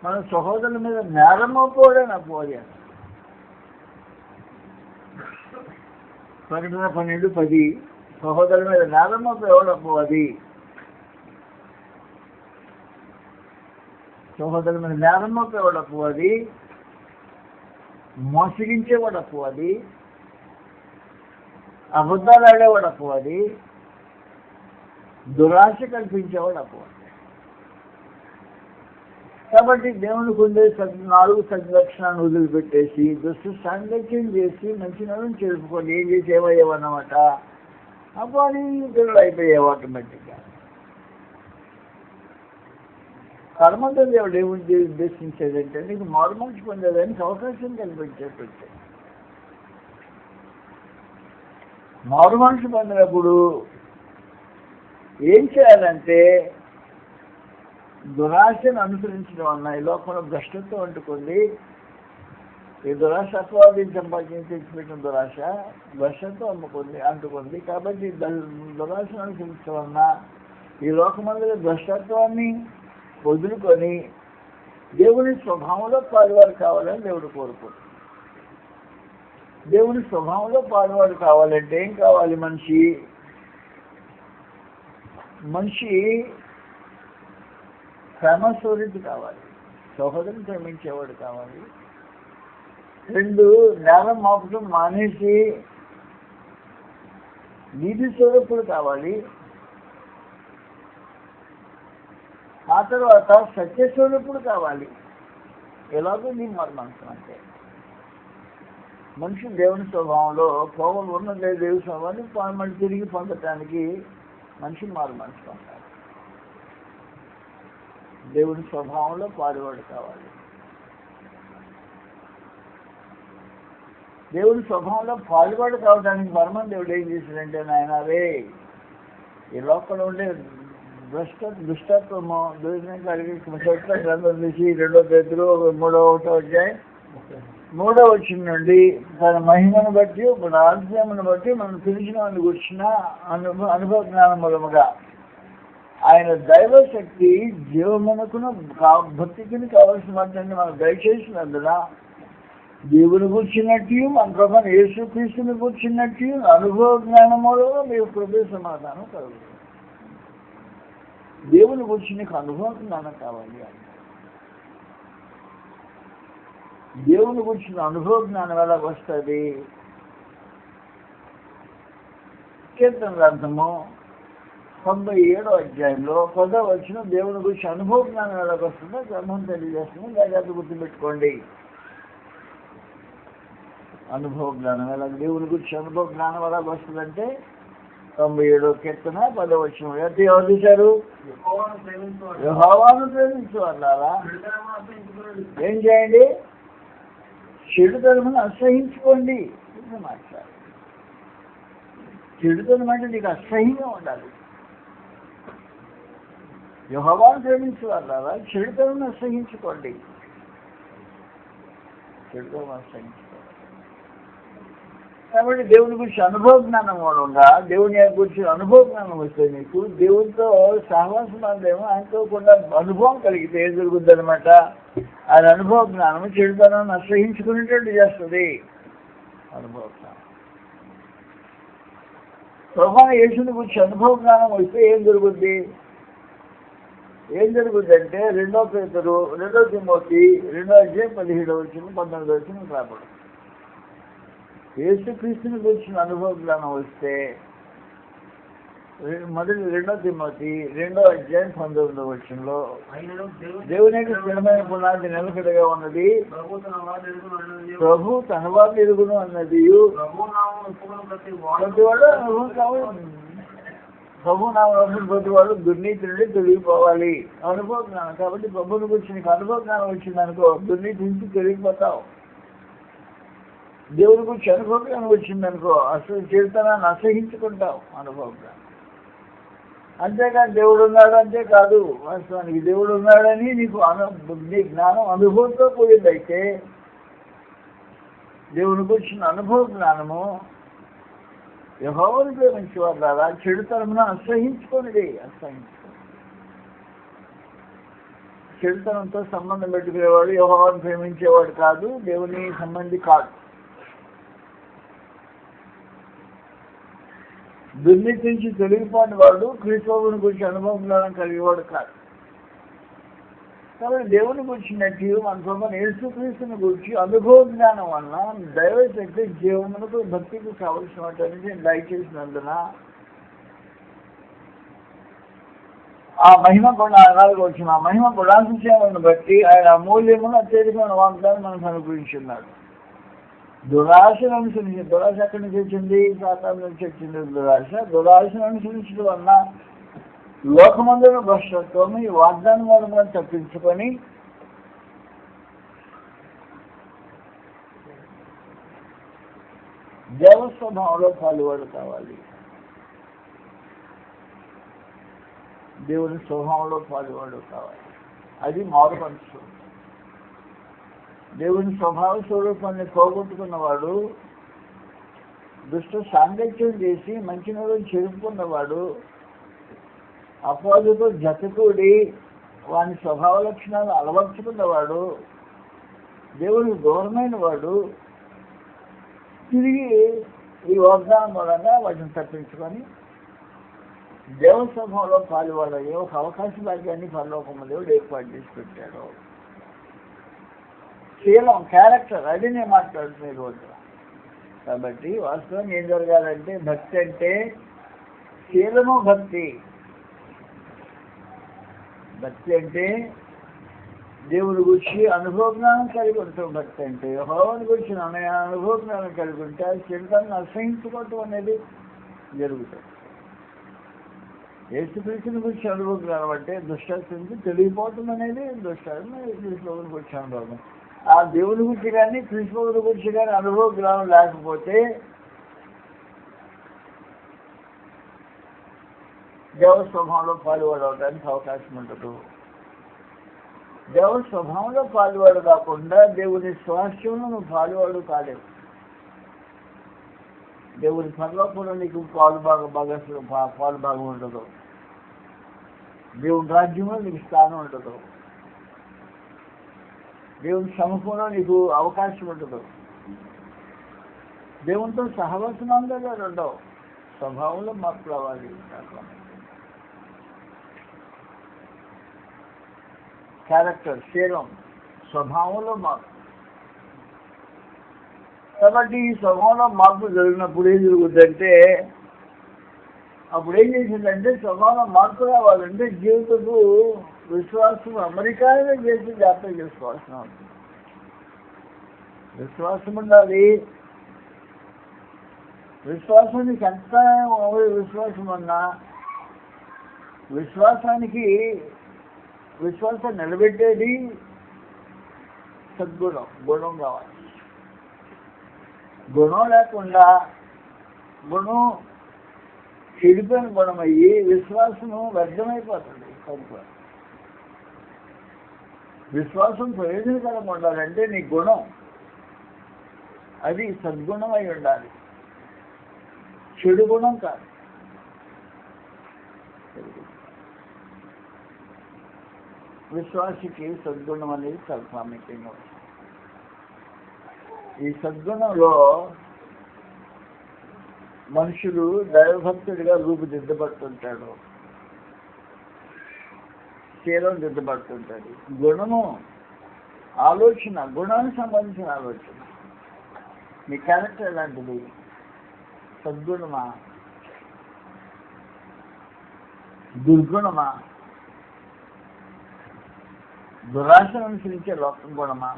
మన సహోదరుల మీద నేరం మోపవాడని అపవాది. ప్రకటన 12:10 సహోదరుల మీద నేరం మోపేవాడు అపవాది. సహోదరుల మీద నేరం మోపేవాడు అపవాది. మోసగించేవాడు అపవాది. అబద్ధాలు ఆడేవాడు అపవాది. దురాశ కల్పించేవాడు అపవాది. కాబట్టి దేవునికి ఉండే 4 సద్లక్షణాలను వదిలిపెట్టేసి దుష్ట సాంగత్యం చేసి మంచి నడుని చేరుకోండి. ఏం చేసి ఏమయ్యేవన్నమాట అపవాది ఇతరులు అయిపోయావు ఆటోమేటిక్గా. కర్మతో దేవుడు ఏముంది ఉద్దేశించేదంటే నీకు మారుమనిషి పొందేదానికి అవకాశం కల్పించేటట్టు. మారుమనిషి పొందినప్పుడు ఏం చేయాలంటే దురాశను అనుసరించడం వల్ల ఈ లోకంలో భ్రష్టత్వం అంటుకుంది. ఈ దురాశ అపవాదిని సంపాదించి తెచ్చిపెట్టిన దురాశ భ్రష్టత్వం అంటుకుంది. కాబట్టి దురాశను అనుసరించడం వలన ఈ లోకమందులో భ్రష్టత్వాన్ని వదులుకొని దేవుని స్వభావంలో పాలువారు కావాలని దేవుడు కోరుకుంటాడు. దేవుని స్వభావంలో పాలువారు కావాలంటే ఏం కావాలి? మనిషి ప్రేమ స్వరూపి కావాలి, సహోదరుని ప్రేమించేవాడు కావాలి. 2 నేరం మాపటం మానేసి నీతి స్వరూపుడు కావాలి. ఆ తర్వాత సత్యస్వరూపుడు కావాలి. ఎలాగో నీ మనసు అంటే మనిషి దేవుని స్వభావంలో కోపం ఉన్నదే దేవుని స్వభావాన్ని మళ్ళీ తిరిగి పొందటానికి మనిషి మనసు పొందాలి. దేవుని స్వభావంలో పాడువాడు కావాలి. దేవుని స్వభావంలో పాడువాడు కావడానికి మర్మం దేవుడు ఏం చేశాడంటే, నాయన రే ఈ లోకంలో ఉండే దుష్టత్వము దూరం కలిగి గ్రంథం తీసి 2వ పేతురు 3వ అధ్యాయం 3వ వచనం నుండి తన మహిమను బట్టి మన ఆశ్రయమును బట్టి మనం పిలిచిన వాళ్ళని కూర్చున్న అనుభవ జ్ఞానం మూలముగా ఆయన దైవశక్తి జీవమునకును భక్తికి కావలసిన వాటిని మనం దయచేసినందున దేవుని కూర్చున్నట్టు మన ప్రభావం యేసుక్రీస్తుని కూర్చున్నట్టు అనుభవ జ్ఞానం మూలంలో మీకు కృప సమాధానం కలుగుతుంది. దేవుని గురించి నీకు అనుభవ జ్ఞానం కావాలి. దేవుని గురించిన అనుభవ జ్ఞానం ఎలా వస్తుంది? కీర్తన గ్రంథము 97వ అధ్యాయంలో 10వ వచనం దేవుని గురించి అనుభవ జ్ఞానం ఎలా వస్తుందో గ్రంథం తెలియజేస్తుంది. జాగ్రత్త గుర్తుపెట్టుకోండి. అనుభవ జ్ఞానం ఎలా, దేవుని గురించి అనుభవ జ్ఞానం ఎలా వస్తుందంటే 97వ కీర్తన 10వ వచనం. ఎవరు చూశారు? యెహోవాను ప్రేమించు అన్నారా? ఏం చేయండి? చెడుతనమును అసహించుకోండి. మాట్లాడు. చెడుతనం అంటే నీకు అసహ్యంగా ఉండాలి. యెహోవాను ప్రేమించు అన్నారా? చెడుతనమును అసహించుకోండి. చెడుతనం అసహించుకోండి. కాబట్టి దేవుని గురించి అనుభవ జ్ఞానం మూలంగా దేవుని గురించి అనుభవ జ్ఞానం వస్తే నీకు దేవునితో సహవాసం అందేమో ఆయనతో కూడా అనుభవం కలిగితే ఏం జరుగుద్ది అనమాట? ఆయన అనుభవ జ్ఞానం చెడుతనాన్ని అసహించుకునేటట్టు చేస్తుంది. అనుభవ జ్ఞానం ప్రభువైన యేసుని గురించి అనుభవ జ్ఞానం వస్తే ఏం జరుగుద్ది? ఏం జరుగుద్దంటే 2వ పేతురు 2వ తిమోతి 2వ అధ్యాయం 17వ వచనం 19వ వచనం రాబడు. యేసుక్రీస్తుని గురించిన అనుభవ జ్ఞానం వస్తే 2వ తిమోతి 2వ అధ్యాయం 19వ వచనంలో దేవుని యొక్క స్థిరమైన పునాది నిలకడగా ఉన్నది, ప్రభు తన వారిని ఎరుగును అన్నది. ప్రతివాడు అనుభవం కావాలి. ప్రభు నామం ప్రతివాడు దుర్నీతి నుండి తొలగిపోవాలి. అనుభవ జ్ఞానం. కాబట్టి ప్రభుని గురించి నీకు అనుభవ జ్ఞానం వచ్చిందనుకో దుర్నీతి నుంచి తొలగిపోతావు. దేవుని గురించి అనుభవం వచ్చిందనుకో అసలు చెడుతనాన్ని అసహించుకుంటావు. అనుభవం. అంతేకాదు దేవుడు ఉన్నాడు అంతేకాదు, వాస్తవానికి దేవుడు ఉన్నాడని నీకు బుద్ధి జ్ఞానం అనుభవంతో కూడిందైతే దేవుని గురించిన అనుభవ జ్ఞానము యెహోవాను ప్రేమించేవారు ద్వారా చెడుతనమును అసహించుకోనిది. చెడుతనంతో సంబంధం పెట్టుకునేవాడు యెహోవాను ప్రేమించేవాడు కాదు, దేవుని సంబంధి కాదు. దుర్నీతి నుంచి తొలగిపోయిన వాడు క్రీస్తుని గురించి అనుభవం జ్ఞానం కలిగేవాడు కాదు. కాబట్టి దేవుని గురించినట్టు మన ప్రభువైన యేసుక్రీస్తుని గురించి అనుభవ జ్ఞానం వలన దైవశక్తి జీవమునకు భక్తికి కావలసిన వాటిని దయచేసినందున ఆ మహిమ కూడా 4వ వచనం, ఆ మహిమ గుణాతిశయములను బట్టి ఆయన అమూల్యమును అత్యధికమైన వాగ్దానం మనకు అనుగ్రహించున్నాడు. దురాశను అనుసరించి, దురాశ ఎక్కడి నుంచి వచ్చింది? సాతాను నుంచి వచ్చింది దురాశ. దురాశను అనుసరించడం వల్ల లోకమందున భ్రష్టత్వం ఈ వాగ్దానం మూలంగా తప్పించుకొని దేవస్వభావంలో పాలువాడు కావాలి. దేవుని స్వభావంలో పాలువాడు కావాలి. అది మారు మనసు. దేవుని స్వభావ స్వరూపాన్ని పోగొట్టుకున్నవాడు, దుష్ట సాంగత్యం చేసి మంచి నోరుని చెరుపుకున్నవాడు, అపవాదుతో జతకూడి వాని స్వభావ లక్షణాలు అలవర్చుకున్నవాడు, దేవునికి దూరమైన వాడు తిరిగి ఈ వాగ్దానం మూలంగా వాటిని తప్పించుకొని దేవ సమూహంలో పాల్గొనయ్యే ఒక అవకాశ భాగ్యాన్ని పరలోకము దేవుడు ఏర్పాటు చేసి పెట్టాడు. శీలం, క్యారెక్టర్, అది నేను మాట్లాడుతున్నా ఈరోజు. కాబట్టి వాస్తవం ఏం జరగాలంటే, భక్తి అంటే శీలము భక్తి. భక్తి అంటే దేవుడి గురించి అనుభవ జ్ఞానం కలిగి ఉంటాం. భక్తి అంటే యెహోవాను గురించి అనుభవ జ్ఞానం కలిగి ఉంటే అది చిరకాలను అసహించుకోవటం అనేది జరుగుతుంది. యేసుక్రీస్తుని గురించి అనుభవ జ్ఞానం అంటే దుష్టాన్ని తెలియపోవటం అనేది దుష్టాన్ని క్రీస్తుని గురించి అనుభవం. ఆ దేవుని గురించి కానీ క్రీస్తుని గురించి కానీ అనుభవ జ్ఞానం లేకపోతే దేవ స్వభావంలో పాల్గొనడానికి అవకాశం ఉండదు. దేవ స్వభావంలో పాల్గొడు కాకుండా దేవుని స్వాస్థ్యంలో నువ్వు పాల్గొడు కాలేవు. దేవుని పరలోకంలో నీకు పాలు భాగం ఉండదు. దేవుని రాజ్యంలో నీకు స్థానం ఉండదు. దేవుని సముఖంలో నీకు అవకాశం ఉండదు. దేవునితో సహవాసంగా ఉండవు. స్వభావంలో మార్పు రావాలి. క్యారెక్టర్, శీలం, స్వభావంలో మార్పు. కాబట్టి ఈ స్వభావంలో మార్పు జరిగినప్పుడు ఏం జరుగుతుందంటే, అప్పుడు ఏం చేసిందంటే స్వభావంలో మార్పు రావాలంటే జీవితపు విశ్వాసం అమెరికానే చేసి జాగ్రత్త చేసుకోవాల్సిన ఉంటుంది. విశ్వాసం ఉండాలి. విశ్వాసానికి ఎంత విశ్వాసం అన్నా విశ్వాసం నిలబెట్టేది సద్గుణం, గుణం కావాలి. గుణం లేకుండా గుణం చెడిపోయిన గుణం అయ్యి విశ్వాసము వ్యర్థమైపోతుంది. విశ్వాసం ప్రయోజనకరంగా ఉండాలంటే నీ గుణం అది సద్గుణం అయి ఉండాలి, చెడు గుణం కాదు. విశ్వాసికి సద్గుణం అనేది చాలా ప్రాముఖ్యంగా ఉంది. ఈ సద్గుణంలో మనుషులు దైవభక్తుడిగా రూపుదిద్దబడుతుంటాడు, శీలం దిద్దబడుతుంటాడు. గుణము ఆలోచన, గుణానికి సంబంధించిన ఆలోచన. మీ క్యారెక్టర్ ఎలాంటిది? సద్గుణమా, దుర్గుణమా, దురాశను అనుసరించే లోకం గుణమా,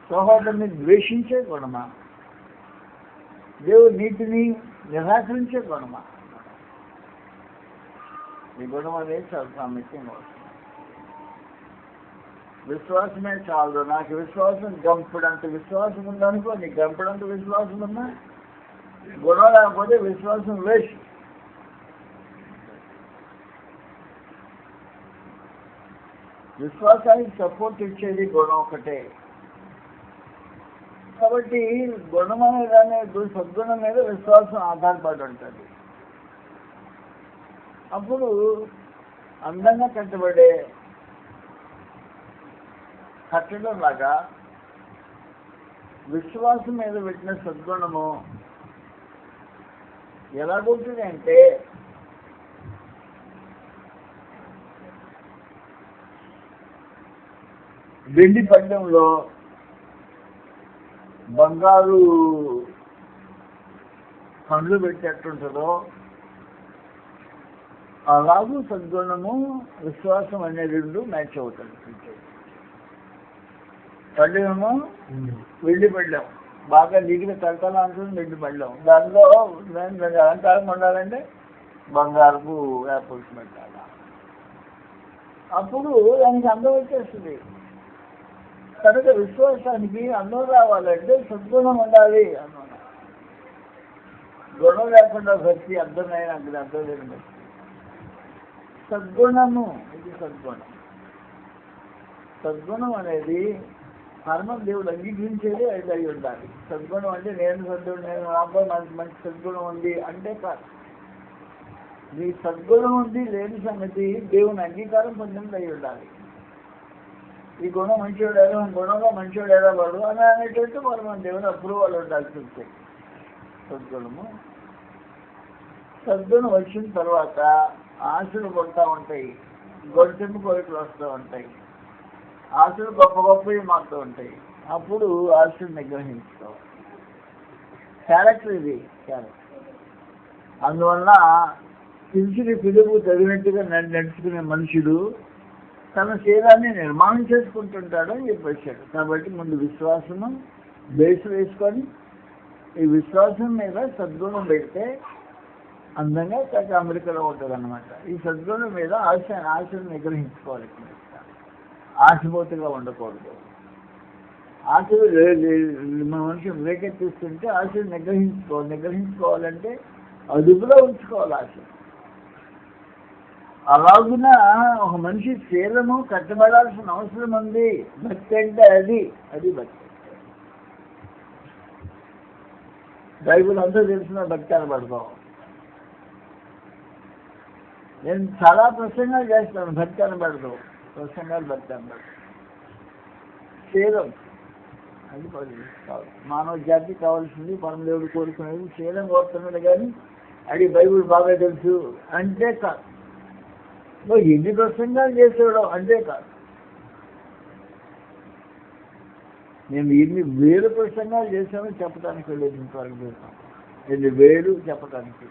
సహోదరుని ద్వేషించే గుణమా, దేవుడి నీతిని నిరాకరించే గుణమా? ఈ గుణం అనేది చాలా ప్రాముఖ్యంగా వస్తుంది. విశ్వాసమే చాలు. నాకు విశ్వాసం గంపుడంత విశ్వాసం ఉందనుకో, నీకు గంపుడంత విశ్వాసం ఉన్నా గుణం లేకపోతే విశ్వాసం వేస్ట్. విశ్వాసానికి సపోర్ట్ ఇచ్చేది గుణం ఒకటే. కాబట్టి గుణం అనేది సద్గుణం మీద విశ్వాసం ఆధారపడి ఉంటుంది. అప్పుడు అందంగా కట్టబడే కట్టడం లాగా విశ్వాసం మీద పెట్టిన సద్గుణము ఎలాగుంటుంది అంటే, వెండి పళ్ళెంలో బంగారు పండ్లు పెట్టేట్టుంటుందో అలాగూ సద్గుణము విశ్వాసం అనే రెండు మ్యాచ్ అవుతుంది. పళ్ళెమో వెండి పళ్ళెం, బాగా దిగిన తలతల అంటుంది వెండి పళ్ళెం. దానిలో అలంకారం ఉండాలంటే బంగారపు యాపిల్స్ పెట్టాలి. అప్పుడు దానికి అందం వచ్చేస్తుంది. కనుక విశ్వాసానికి అందం రావాలంటే సద్గుణం ఉండాలి అన్నమాట. గుణం లేకుండా భక్తి అర్థమైన అర్థం లేని భక్తి. సద్గుణము, ఇది సద్గుణం. సద్గుణం అనేది కర్మ దేవుడు అంగీకరించేది అది అయి ఉండాలి. సద్గుణం అంటే నేను సద్గుణం, నేను నాకు మంచి సద్గుణం ఉంది అంటే కాదు. నీ సద్గుణం ఉంది లేని సంగతి దేవుని అంగీకారం పొందినది అయి ఉండాలి. ఈ గుణం మంచివాడు ఏదో, గుణంలో మంచివాడు ఏదో వాడు అని అనేటట్టు మనం దేవుని అప్రూవల్ ఉండాల్సి వస్తాయి. సద్గుణము సద్గుణం వచ్చిన తర్వాత ఆశలు పడుతూ ఉంటాయి, గొడవ కోరికలు వస్తూ ఉంటాయి, ఆశలు గొప్ప గొప్పవి మారుతూ ఉంటాయి. అప్పుడు ఆశలు నిగ్రహించుకోవాలి. క్యారెక్టర్ ఇది క్యారెక్టర్. అందువల్ల పిలిచిన పిలుపు తగినట్టుగా నడుచుకునే మనుషుడు తన శరీరాన్ని నిర్మాణం చేసుకుంటుంటాడు అని చెప్పేశాడు. కాబట్టి ముందు విశ్వాసము బేస్ వేసుకొని ఈ విశ్వాసం మీద సద్గుణం పెడితే అందంగా అమెరికాలో ఉంటుంది అన్నమాట. ఈ సద్గుణం మీద ఆశను నిగ్రహించుకోవాలి. ఆశపోతుగా ఉండకూడదు. ఆశలు మన మనిషి రేకెత్తిస్తుంటే ఆశను నిగ్రహించుకోవాలంటే అదుపులో ఉంచుకోవాలి ఆశ. అలాగున ఒక మనిషి శీలము కట్టబడాల్సిన అవసరం ఉంది. భక్తి అంటే అది భక్తి. బైబిల్ అంతా తెలిసిన భక్తి అనబడతాం. నేను చాలా ప్రసంగాలు చేస్తాను, భక్తి అనబడతాం. ప్రసంగాలు భక్తి అనబడతాం. శీలం అది మానవ జాతికి కావాల్సింది, పరమదేవుడు కోరుకునేది శీలం కోరుతున్నాడు. కానీ అది బైబిల్ బాగా తెలుసు అంటే కాదు. నువ్వు ఎన్ని ప్రసంగాలు చేసేవాడు అంటే కాదు. నేను ఎన్ని వేలు ప్రసంగాలు చేశానో చెప్పడానికి వెళ్ళేది ఇంతవరకు. ఎన్ని వేలు చెప్పడానికి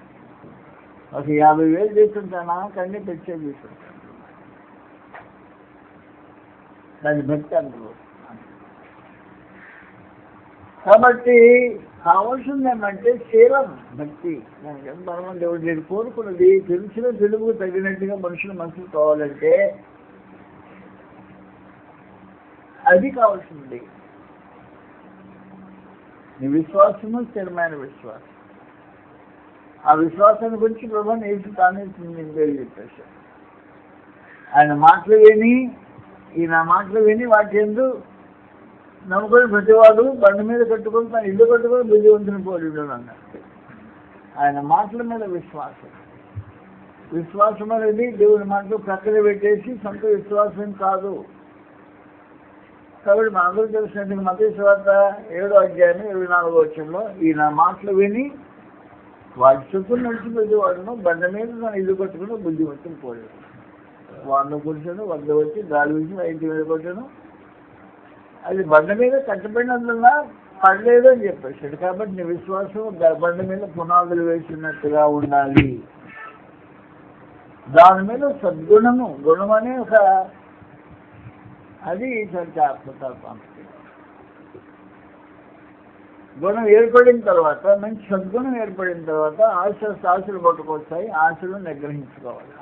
ఒక 50,000 చేస్తుంటానా కన్నీ తెచ్చే తీసుకుంటాను. దాని భక్తి అందులో. కాబట్టి కావాల్సింది ఏమంటే శీలం, భక్తి. పరమ దేవుడు నేను కోరుకున్నది తెలిసిన తెలుగు తగినట్టుగా మనుషుల మనసులు కావాలంటే అది కావాల్సింది. నీ విశ్వాసము స్థిరమైన విశ్వాసం. ఆ విశ్వాసాన్ని గురించి ప్రభువుని యేసు తానే చెప్పేశాడు. ఆయన మాటలు విని వాటి యందు నమ్ముకొని ప్రతివాడు బండి మీద కట్టుకొని తన ఇల్లు కట్టుకొని బుద్ధివంతుని పోలిడు అన్నాడు. ఆయన మాటల మీద విశ్వాసం అనేది దేవుని మాటలు ప్రక్కన పెట్టేసి సొంత విశ్వాసం కాదు. కాబట్టి మనందరూ తెలిసినట్టు మత్తయి సువార్త 7వ అధ్యాయం 24వ వచనంలో ఈయన మాటలు విని వాటి చుట్టూ నడిచిపోయేవాడును బండి మీద తన ఇల్లు కట్టుకుని బుద్ధివంతుని పోయాడు. వాడిని కూర్చొని వద్ద వచ్చి గాలి వీసి మా ఇంటి మీద కొట్టాను. అది బండి మీద కట్టబడినందున పడలేదు అని చెప్పేసాడు. కాబట్టి నీ విశ్వాసం బండి మీద పునాదులు వేసినట్టుగా ఉండాలి. దాని మీద సద్గుణము, గుణం అనే ఒక అది ఆత్మతత్వం. గుణం ఏర్పడిన తర్వాత, మంచి సద్గుణం ఏర్పడిన తర్వాత ఆశలు పట్టుకొస్తాయి. ఆశలు నిగ్రహించుకోవాలి.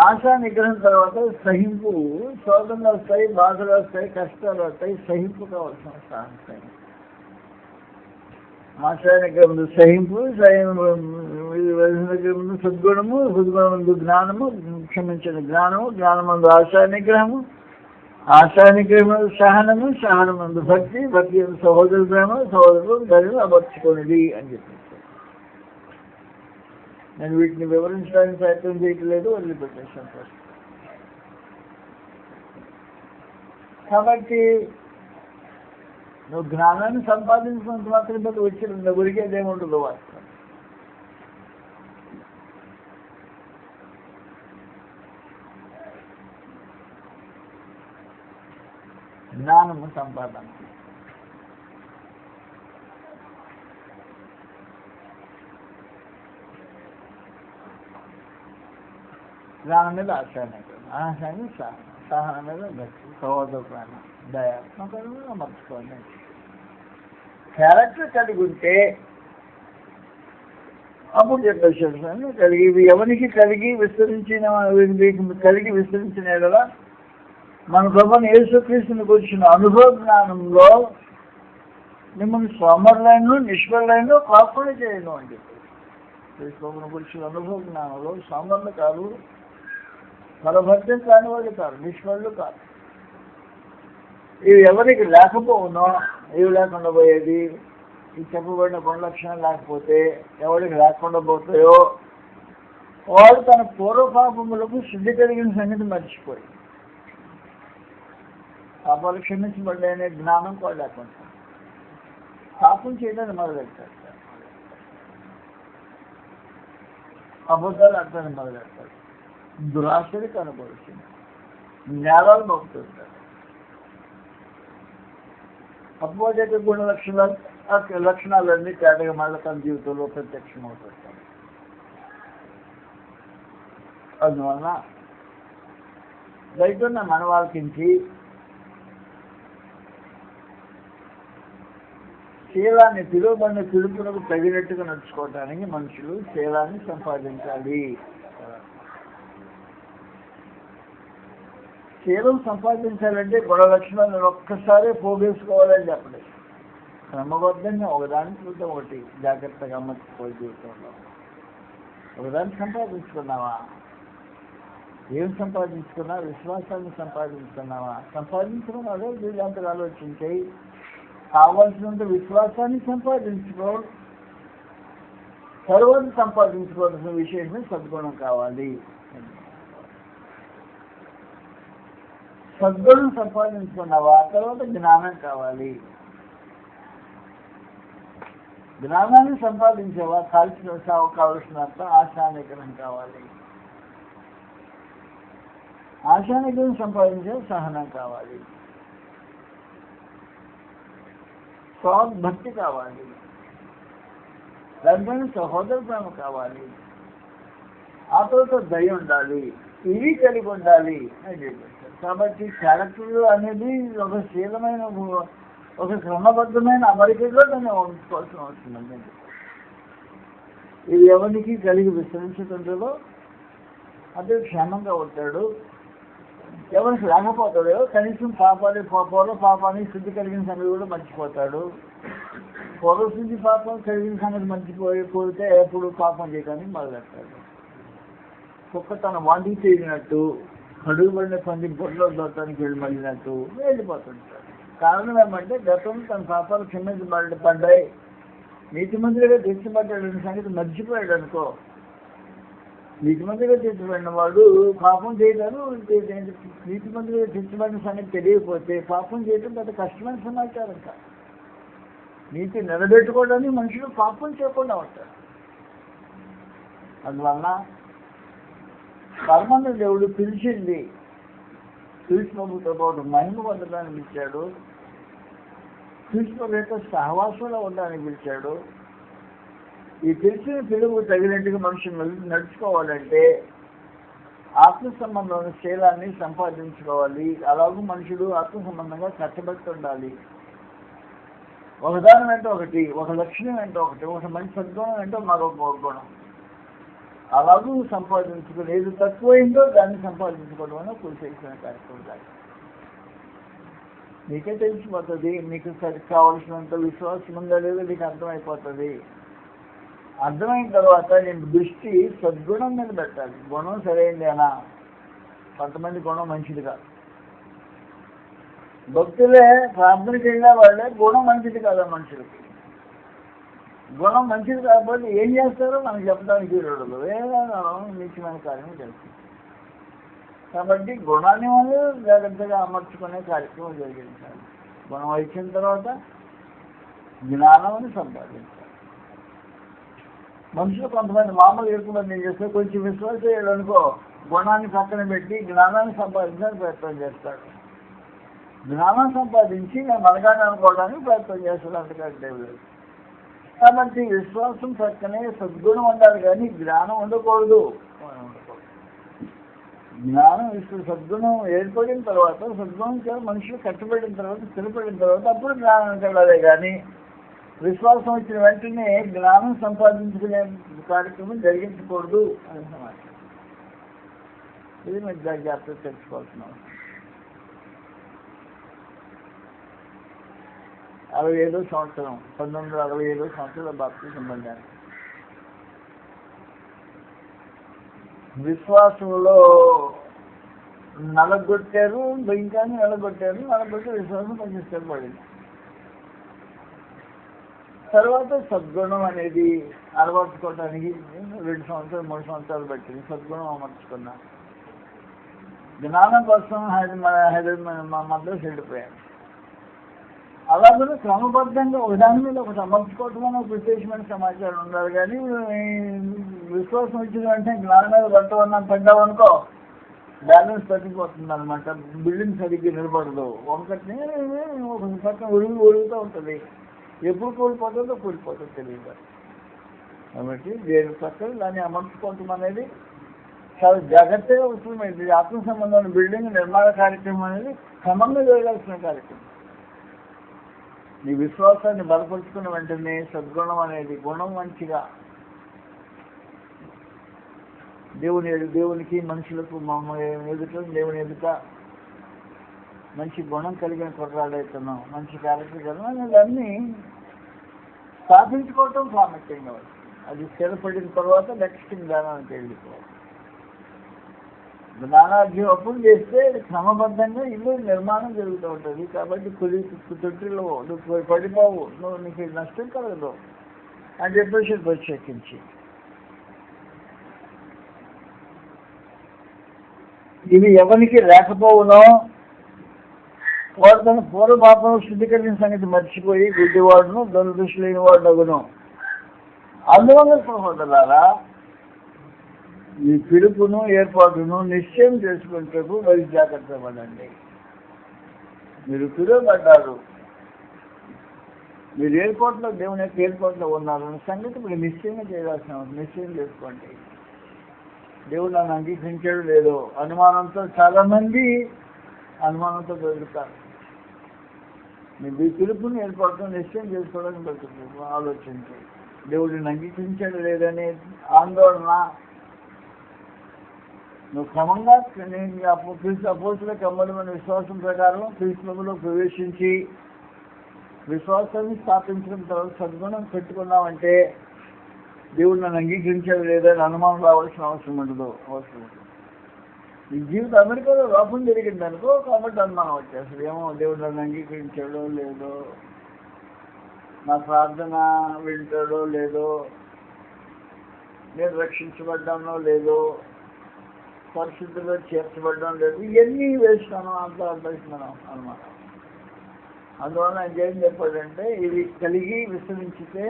ఆశా నిగ్రహం తర్వాత సహింపు. శోధనలు వస్తాయి, బాధలు వస్తాయి, కష్టాలు వస్తాయి, సహింపు కావాల్సిన వస్తాయి. ఆశా నిగ్రహం సహింపు, సద్గుణము, సద్గుణమందు జ్ఞానము, క్షమించిన జ్ఞానము, జ్ఞానమందు ఆశా నిగ్రహము, ఆశా నిగ్రహం సహనము, సహనమందు భక్తి, భక్తి సహోదరు ప్రేమ, సహోదరులు దానిని అమర్చుకునేది అని చెప్పి. నేను వీటిని వివరించడానికి ప్రయత్నం చేయట్లేదు, వదిలిపెట్టేసాను. కాబట్టి నువ్వు జ్ఞానాన్ని సంపాదించినంత మాత్రం పెద్ద వచ్చి ఉరికేదేముండదు. వాస్తవం జ్ఞానము సంపాదన. జ్ఞానం మీద ఆశాన్ని సహనం మీద భక్తి, సహోదర ప్రేమ, దయాత్మకంగా అమర్చుకోండి. క్యారెక్టర్ కలిగి ఉంటే అప్పుడు చెప్పేసాను కలిగి ఎవరికి కలిగి విస్తరించిన కదా మన ప్రభువుని యేసుక్రీస్తుని గురించిన అనుభవ జ్ఞానంలో మిమ్మల్ని సోమరులైన నిష్ఫలులైన కాకుండా చేయను అని చెప్పి. యేసుని గురించిన అనుభవ జ్ఞానంలో సోమరులు కాదు, ఫలభద్రం కాని వాళ్ళు కాదు, నిష్ఫలు కాదు. ఇవి ఎవరికి లేకపోవునో, ఇవి లేకుండా పోయేది, ఈ చెప్పబడిన గుణలక్షణాలు లేకపోతే ఎవరికి లేకుండా పోతాయో వాడు తన పూర్వపాపములకు శుద్ధి కలిగిన సంగతి మర్చిపోయి పాపాలు క్షమించబడ్డాయనే జ్ఞానం కూడా లేకుండా పాపం చేయడానికి మొదలెట్టారు. అబద్ధాలు అర్థాన్ని మొదలెడతాడు, దురాశని కనబడుతుంది, నేరాలు మోపుతుంటాడు. అపోజిట్ గుణ లక్షణాలన్నీ తేటగా మళ్ళీ తన జీవితంలో ప్రత్యక్షమవుతుంటాయి. అందువలన రైతున్న మనవాళ్ళకించి శీలాన్ని పిలువబడిన పిలుపునకు తగినట్టుగా నడుచుకోవటానికి మనుషులు శీలాన్ని సంపాదించాలి. శీలం సంపాదించాలంటే గుణ లక్షణాలను ఒక్కసారి పోగేసుకోవాలని చెప్పలేదు. క్రమబద్ధంగా ఒకదానికి ఒకటి జాగ్రత్తగా అమర్చిపోయి జీవితంలో ఒకదాన్ని సంపాదించుకున్నావా? ఏం సంపాదించుకున్నా? విశ్వాసాన్ని సంపాదించుకున్నావా? సంపాదించడం అదే వీళ్ళంతా ఆలోచించాయి. కావాల్సినంత విశ్వాసాన్ని సంపాదించుకో, తర్వాత సంపాదించుకోవాల్సిన విషయమే సద్గుణం కావాలి. సద్గుణం సంపాదించుకున్నావా? తర్వాత జ్ఞానం కావాలి. జ్ఞానాన్ని సంపాదించేవా? కావలసినంత ఆశానిగ్రహం కావాలి. ఆశానిగ్రహం సంపాదించే సహనం కావాలి, స్వభక్తి కావాలి, దాంట్లో సహోదర ప్రేమ కావాలి, ఆ తర్వాత దయ ఉండాలి, ఇవి కలిగి ఉండాలి అని చెప్పేస్తారు. కాబట్టి క్యారెక్టర్ అనేది ఒక శీలమైన ఒక క్రమబద్ధమైన అమరికలో దాన్ని ఉంచుకోవాల్సిన అవసరం ఉందండి. ఇది ఎవరికి కలిగి విస్తరించుతుందో అదే క్షేమంగా ఉంటాడు. ఎవరికి లేకపోతాడో కనీసం పాపాన్ని శుద్ధి కలిగిన సంగతి కూడా మర్చిపోతాడు. పూర్వశుద్ధి పాపం కలిగిన సంగతి మర్చిపోతే ఎప్పుడు పాపం చేయడానికి మొదలెట్టాడు. కుక్క తన వాంటికి చేరినట్టు అడుగుబడిన పంది బొడ్లో దొరకడానికి వెళ్ళినట్టు వెళ్ళిపోతుంటాడు. కారణం ఏమంటే గతంలో తన పాపాలు క్షమించబడ్డాయి, నీతిమంతుడిగా తీర్చబడ్డాడని సంగతి మర్చిపోయాడు అనుకో. నీతిమంతుడిగా తీర్చబడిన వాడు పాపం చేయడాను, నీతిమంతుడిగా తీర్చబడిన సంగతి తెలియకపోతే పాపం చేయడం పెద్ద కష్టమైన సమాచారం కాదు. నీతి నిలబెట్టుకోవడానికి మనుషులు పాపం చేయకుండా ఉంటారు. అందువలన పరమానంద దేవుడు పిలిచింది, కృష్ణతో పాటు మహిమ పొందడానికి పిలిచాడు, కృష్ణ యొక్క సహవాసంలో ఉండడానికి పిలిచాడు. ఈ పిలిచిన పిలుపు తగినట్టుగా మనుషులు నడుచుకోవాలంటే ఆత్మ సంబంధమైన శీలాన్ని సంపాదించుకోవాలి. అలాగే మనుషుడు ఆత్మ సంబంధంగా కట్టబెట్టి ఉండాలి. ఒకదాని వెంట ఒకటి, ఒక లక్షణం వెంట ఒకటి, ఒక మంచి సద్గుణం వెంట మరొక గుణం, అలాగూ సంపాదించుకుని ఏది తక్కువైందో దాన్ని సంపాదించుకోవడం వల్ల చేసిన కార్యక్రమం కాదు. నీకే తెలిసిపోతుంది, నీకు కావాల్సినంత విశ్వాసం ఉందా లేదో నీకు అర్థమైపోతుంది. అర్థమైన తర్వాత నేను దృష్టి సద్గుణం మీద పెట్టాలి. గుణం సరైంది అనా? కొంతమంది గుణం మంచిది కాదు. భక్తులే ప్రార్థనకి వెళ్ళే వాళ్ళే గుణం మంచిది కాదు. మనుషులకి గుణం మంచిది కాకపోతే ఏం చేస్తారో మనకు చెప్పడానికి వీరడు ఏదో నీచమైన కార్యం చేస్తుంది. కాబట్టి గుణాన్ని వాళ్ళు జాగ్రత్తగా అమర్చుకునే కార్యక్రమం జరిగించాలి. గుణం వచ్చిన తర్వాత జ్ఞానం సంపాదించాలి. మనుషులు కొంతమంది మామూలు ఎక్కువమంది ఏం చేస్తారు, కొంచెం విశ్వాసం చేయాలనుకో గుణాన్ని పక్కన పెట్టి జ్ఞానాన్ని సంపాదించడానికి ప్రయత్నం చేస్తాడు. జ్ఞానం సంపాదించి నేను మనగానే అనుకోవడానికి ప్రయత్నం చేస్తాడు. అంతకంటే లేదు. కాబట్టి విశ్వాసం పక్కనే సద్గుణం ఉండాలి, కానీ జ్ఞానం ఉండకూడదు. జ్ఞానం సద్గుణం ఏర్పడిన తర్వాత, సద్గుణం మనుషులు కట్టబడిన తర్వాత, స్థిరపడిన తర్వాత అప్పుడు జ్ఞానానికి వెళ్ళాలి. కానీ విశ్వాసం వచ్చిన వెంటనే జ్ఞానం సంపాదించుకునే కార్యక్రమం జరిగించకూడదు అనే సమాచారం. ఇది మీరు జాగ్రత్తగా తెలుసుకోవాల్సిన అవసరం. 65వ సంవత్సరం 1967వ సంవత్సరంలో బాప్తిసం పొందాను. విశ్వాసంలో నలగొట్టారు, భయంకరంగా నలగొట్టి విశ్వాసం కొంచెం స్థిరపడింది. తర్వాత సద్గుణం అనేది అలవర్చుకోవడానికి 2 సంవత్సరాలు 3 సంవత్సరాలు పట్టింది. సద్గుణం అమర్చుకున్నా. జ్ఞానం కోసం హైదరాబాద్ మద్రాసు వెళ్ళిపోయాను. అలాగే క్రమబద్ధంగా ఒకదాని మీద ఒకటి అమర్చుకోవటం అనే ఒక విశేషమైన సమాచారం ఉండాలి. కానీ విశ్వాసం వచ్చిన వెంటనే జ్ఞానం మీద పడ్డావు అనుకో, బ్యాలెన్స్ తగ్గిపోతుంది అనమాట. బిల్డింగ్ సరిగ్గా నిలబడదు, ఒకటి ఒక పక్కన ఉరుగుతూ ఉంటుంది. ఎప్పుడు కూలిపోతుందో తెలియదు. కాబట్టి దేని ప్రక్కన దాన్ని అమర్చుకోవటం అనేది చాలా జాగ్రత్తగా అవసరమైంది. ఆత్మ సంబంధమైన బిల్డింగ్ నిర్మాణ కార్యక్రమం అనేది క్రమంగా జరగాల్సిన కార్యక్రమం. నీ విశ్వాసాన్ని బలపరుచుకున్న వెంటనే సద్గుణం అనేది గుణం మంచిగా దేవునికి మనుషులకు దేవుని ఎదుట మంచి గుణం కలిగిన కుర్రాడైతున్నాం, మంచి క్యారెక్టర్ కలిగిన దాన్ని స్థాపించుకోవటం ప్రాముఖ్యంగా. అది స్థిరపడిన తర్వాత నెక్స్ట్ జ్ఞానానికి వెళ్ళిపోవాలి. జ్ఞానార్జీ అప్పుడు చేస్తే క్రమబద్ధంగా ఇల్లు నిర్మాణం జరుగుతూ ఉంటుంది. కాబట్టి తొట్టిలో నువ్వు పడిపోవు, నీకు నష్టం కలగదు అని చెప్పేసి ప్రత్యేకించి ఇవి ఎవరికి లేకపోవునో వాడు తన పూర్వపాపం శుద్ధీకరించిన సంగతి మర్చిపోయి గుడ్డివాడును దురదృష్టి లేని వాడు అగును. అందువల్ల సహోదరులారా, మీ పిలుపును ఏర్పాటును నిశ్చయం చేసుకుంటూ మరి జాగ్రత్త పడండి. మీరు పిలువబడ్డారు, మీరు ఎయిర్పోర్ట్లో దేవుని యొక్క ఎయిర్పోర్ట్లో ఉన్నారు అన్న సంగతి మీరు నిశ్చయంగా చేయాల్సిన నిశ్చయం చేసుకోండి. దేవుడు నన్ను అంగీకరించాడు లేదో అనుమానంతో చాలామంది అనుమానంతో దొరుకుతారు. మీ పిలుపుని ఏర్పాటును నిశ్చయం చేసుకోవడానికి దొరుకుతుంది. ఆలోచించి దేవుడిని అంగీకరించాడు లేదనే ఆందోళన నువ్వు క్రమంగా అపోస్తులకు అమలమైన విశ్వాసం ప్రకారం క్రీస్తులో ప్రవేశించి విశ్వాసాన్ని స్థాపించడం తర్వాత సద్గుణం పెట్టుకున్నామంటే దేవుడు నన్ను అంగీకరించాడు లేదని అనుమానం రావాల్సిన అవసరం ఉండదు. ఈ జీవితం అమెరికాలో లోపం జరిగింది అనుకో, కాబట్టి అనుమానం వచ్చేస్తుంది. ఏమో దేవుడు నన్ను అంగీకరించాడో లేదో, నా ప్రార్థన వింటాడో లేదో, నేను రక్షించబడ్డానో లేదో, పరిశుద్ధిలో చేర్చబడ్డం లేదు, ఇవన్నీ వేసినాను అంటున్నాను అనమాట. అందువల్ల ఆయన ఏం చెప్పాడంటే, ఇవి కలిగి విస్తరించితే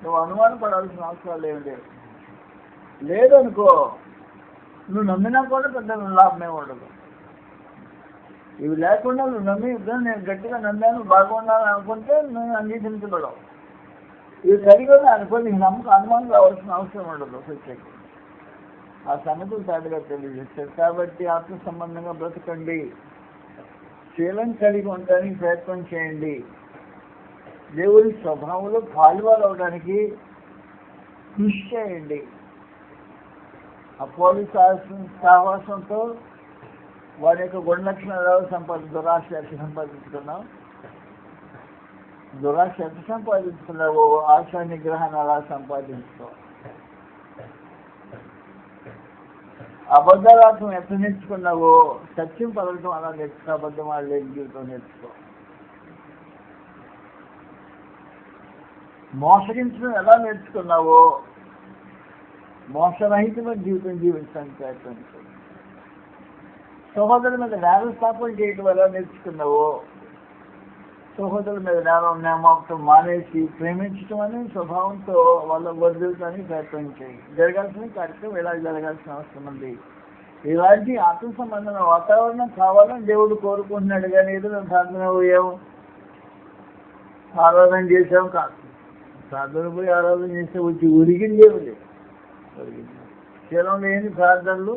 నువ్వు అనుమానం పడాల్సిన అవసరాలు ఏమి లేదనుకో, నువ్వు నమ్మినా కూడా పెద్ద లాభమే ఉండదు. ఇవి లేకుండా నువ్వు నమ్మి నేను గట్టిగా నమ్మాను బాగున్నాను అనుకుంటే నువ్వు అంగీకరించబడవు. ఇవి కలిగి అనుకో, నీకు నమ్మకం అనుమానం రావాల్సిన అవసరం ఉండదు. ప్రత్యేకంగా ఆ సంగతులు తాడుగా తెలియజేస్తారు. కాబట్టి ఆత్మ సంబంధంగా బ్రతకండి, శీలం కలిగి ఉండడానికి ప్రయత్నం చేయండి, దేవుడి స్వభావంలో పాల్వాలు అవడానికి కృషి చేయండి. అపోలి సహవాసంతో వాడి యొక్క గుణ లక్షణాలు దురాశ ఎట్లా సంపాదించుకున్నావు, ఆశా నిగ్రహాన్ని అలా సంపాదించుకో. అబద్ధార్థం ఎట్లా నేర్చుకున్నావో సత్యం పలకటం అలా నేర్చుకో. అబద్ధం వాళ్ళ జీవితం నేర్చుకో. మోసగించడం ఎలా నేర్చుకున్నావో మోసరహితమైన జీవితం జీవించడానికి ప్రయత్నించు. సహోదరుల మీద నేరం స్థాపన చేయటం ఎలా నేర్చుకున్నావో సహోదరుల మీద నేరం మానేసి ప్రేమించడం అనే స్వభావంతో వాళ్ళ వదిలించడానికి ప్రయత్నం చేయి. జరగాల్సిన కార్యక్రమం ఇలా జరగాల్సిన అవసరం ఉంది. ఇలాంటి ఆత్మ సంబంధమైన వాతావరణం కావాలని దేవుడు కోరుకుంటున్నాడు. కానీ ఏదో మేము ప్రార్థన పోయాము, ఆరాధన చేసాము కాదు. ప్రార్థన పోయి ఆరాధన చేస్తే వచ్చి ఉరిగిందేమి లేదు. శీలం లేని ప్రార్థనలు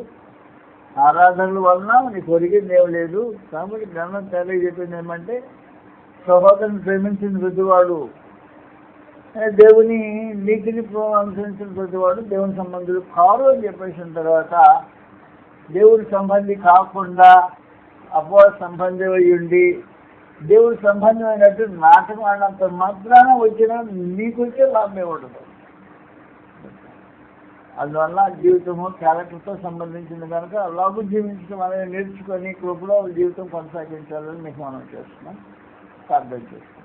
ఆరాధనల వలన నీకు ఒరిగిందేమి లేదు. కాబట్టి గ్రంథం తేలిక చెప్పింది ఏమంటే, సహోదరుని ప్రేమించిన ప్రతివాడు, దేవుని నీతిని అనుసరించిన ప్రతివాడు దేవుని సంబంధులు కారు అని చెప్పేసిన తర్వాత, దేవుడి సంబంధి కాకుండా అపోహ సంబంధి అయి ఉండి దేవుడి సంబంధమైనట్టు నాటకం ఆడినంత మాత్రాన వచ్చినా నీకు వచ్చే లాభమే ఉండదు. అందువల్ల జీవితము క్యారెక్టర్తో సంబంధించింది కనుక అలాగూ జీవించడం అనేది నేర్చుకొని కృపలో జీవితం కొనసాగించాలని మీకు మనం చేస్తున్నాం. ప్రార్థన చేస్తాం.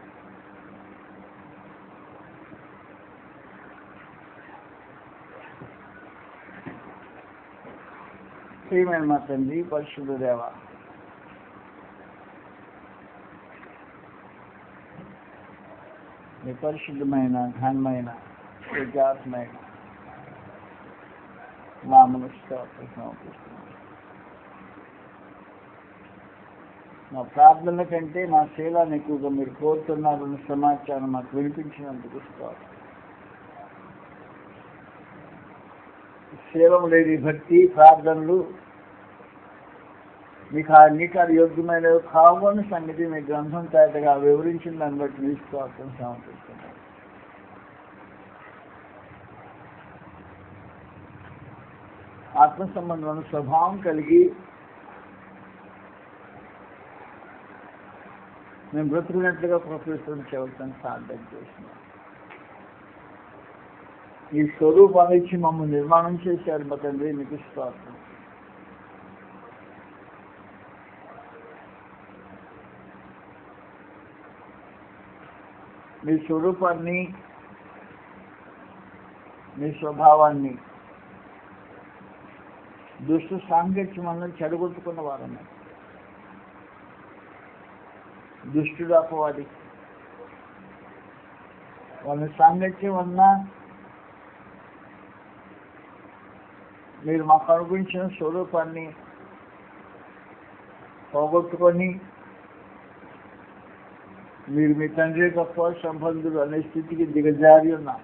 ప్రియమైన మా తండ్రి, పరిశుద్ధ దేవ, మీ పరిశుద్ధమైన ఘనమైన విద్యాత్మైన నామను సమర్పిస్తున్నాను. మా ప్రార్థనల కంటే మా శీలాన్ని ఎక్కువగా మీరు కోరుతున్నారన్న సమాచారం మాకు వినిపించినందుకు శీలం లేని భక్తి ప్రార్థనలు మీకు అంగీకార యోగ్యమైనవి కావని సంగతి మీ గ్రంథం తేటగా వివరించిన దాన్ని బట్టి మీ స్తోత్రం సమర్పిస్తున్నాను. ఆత్మ సంబంధమైన స్వభావం కలిగి మేము బ్రతుకున్నట్లుగా ప్రొఫెసర్ చేయవలసిన సాధన చేస్తున్నాం. ఈ స్వరూపాన్ని ఇచ్చి మమ్మల్ని నిర్మాణం చేశారు మా తండ్రి, మీకు స్తోత్రం. మీ స్వరూపాన్ని మీ స్వభావాన్ని దుష్ట సాంగత్యం వల్ల చెడగొట్టుకున్న వారన్నా. దుష్టుడు అపవాది వాళ్ళ సాంగత్యం వలన మీరు మాకు అనుగురించిన స్వరూపాన్ని పోగొట్టుకొని మీరు మీ తండ్రి గొప్ప సంబంధులు అనే స్థితికి దిగజారి ఉన్నాం.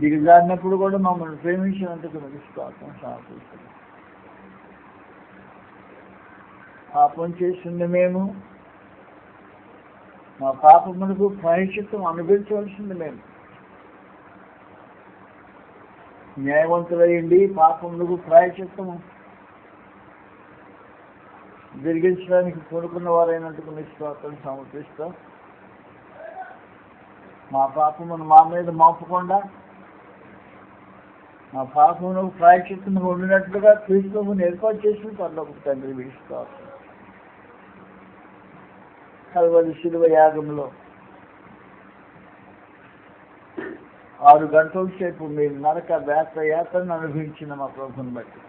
దిగజారినప్పుడు కూడా మమ్మల్ని ప్రేమించినందుకు మీకు స్తోత్రం సమర్పిస్తున్నాం. పాపం చేసింది మేము, మా పాపములకు ప్రాయశ్చిత్తం అనుభవించవలసింది మేము. న్యాయవంతులయ్యండి పాపములకు ప్రాయశ్చిత్తము జరిగించడానికి కోరుకున్న వారైనందుకు మీ స్తోత్రం సమర్పిస్తాం. మా పాపమును మా మీద మోపకుండా మా పాపమునకు ప్రాయశ్చిత్తము ఉండినట్లుగా క్రీస్తువుని ఏర్పాటు చేసిన పరలోక తండ్రి మీకు స్తోత్రం. కల్వరి శిలువ యాగంలో 6 గంటల సేపు మీరు నరక యాత్రను అనుభవించిన మా ప్రభువుని బట్టి,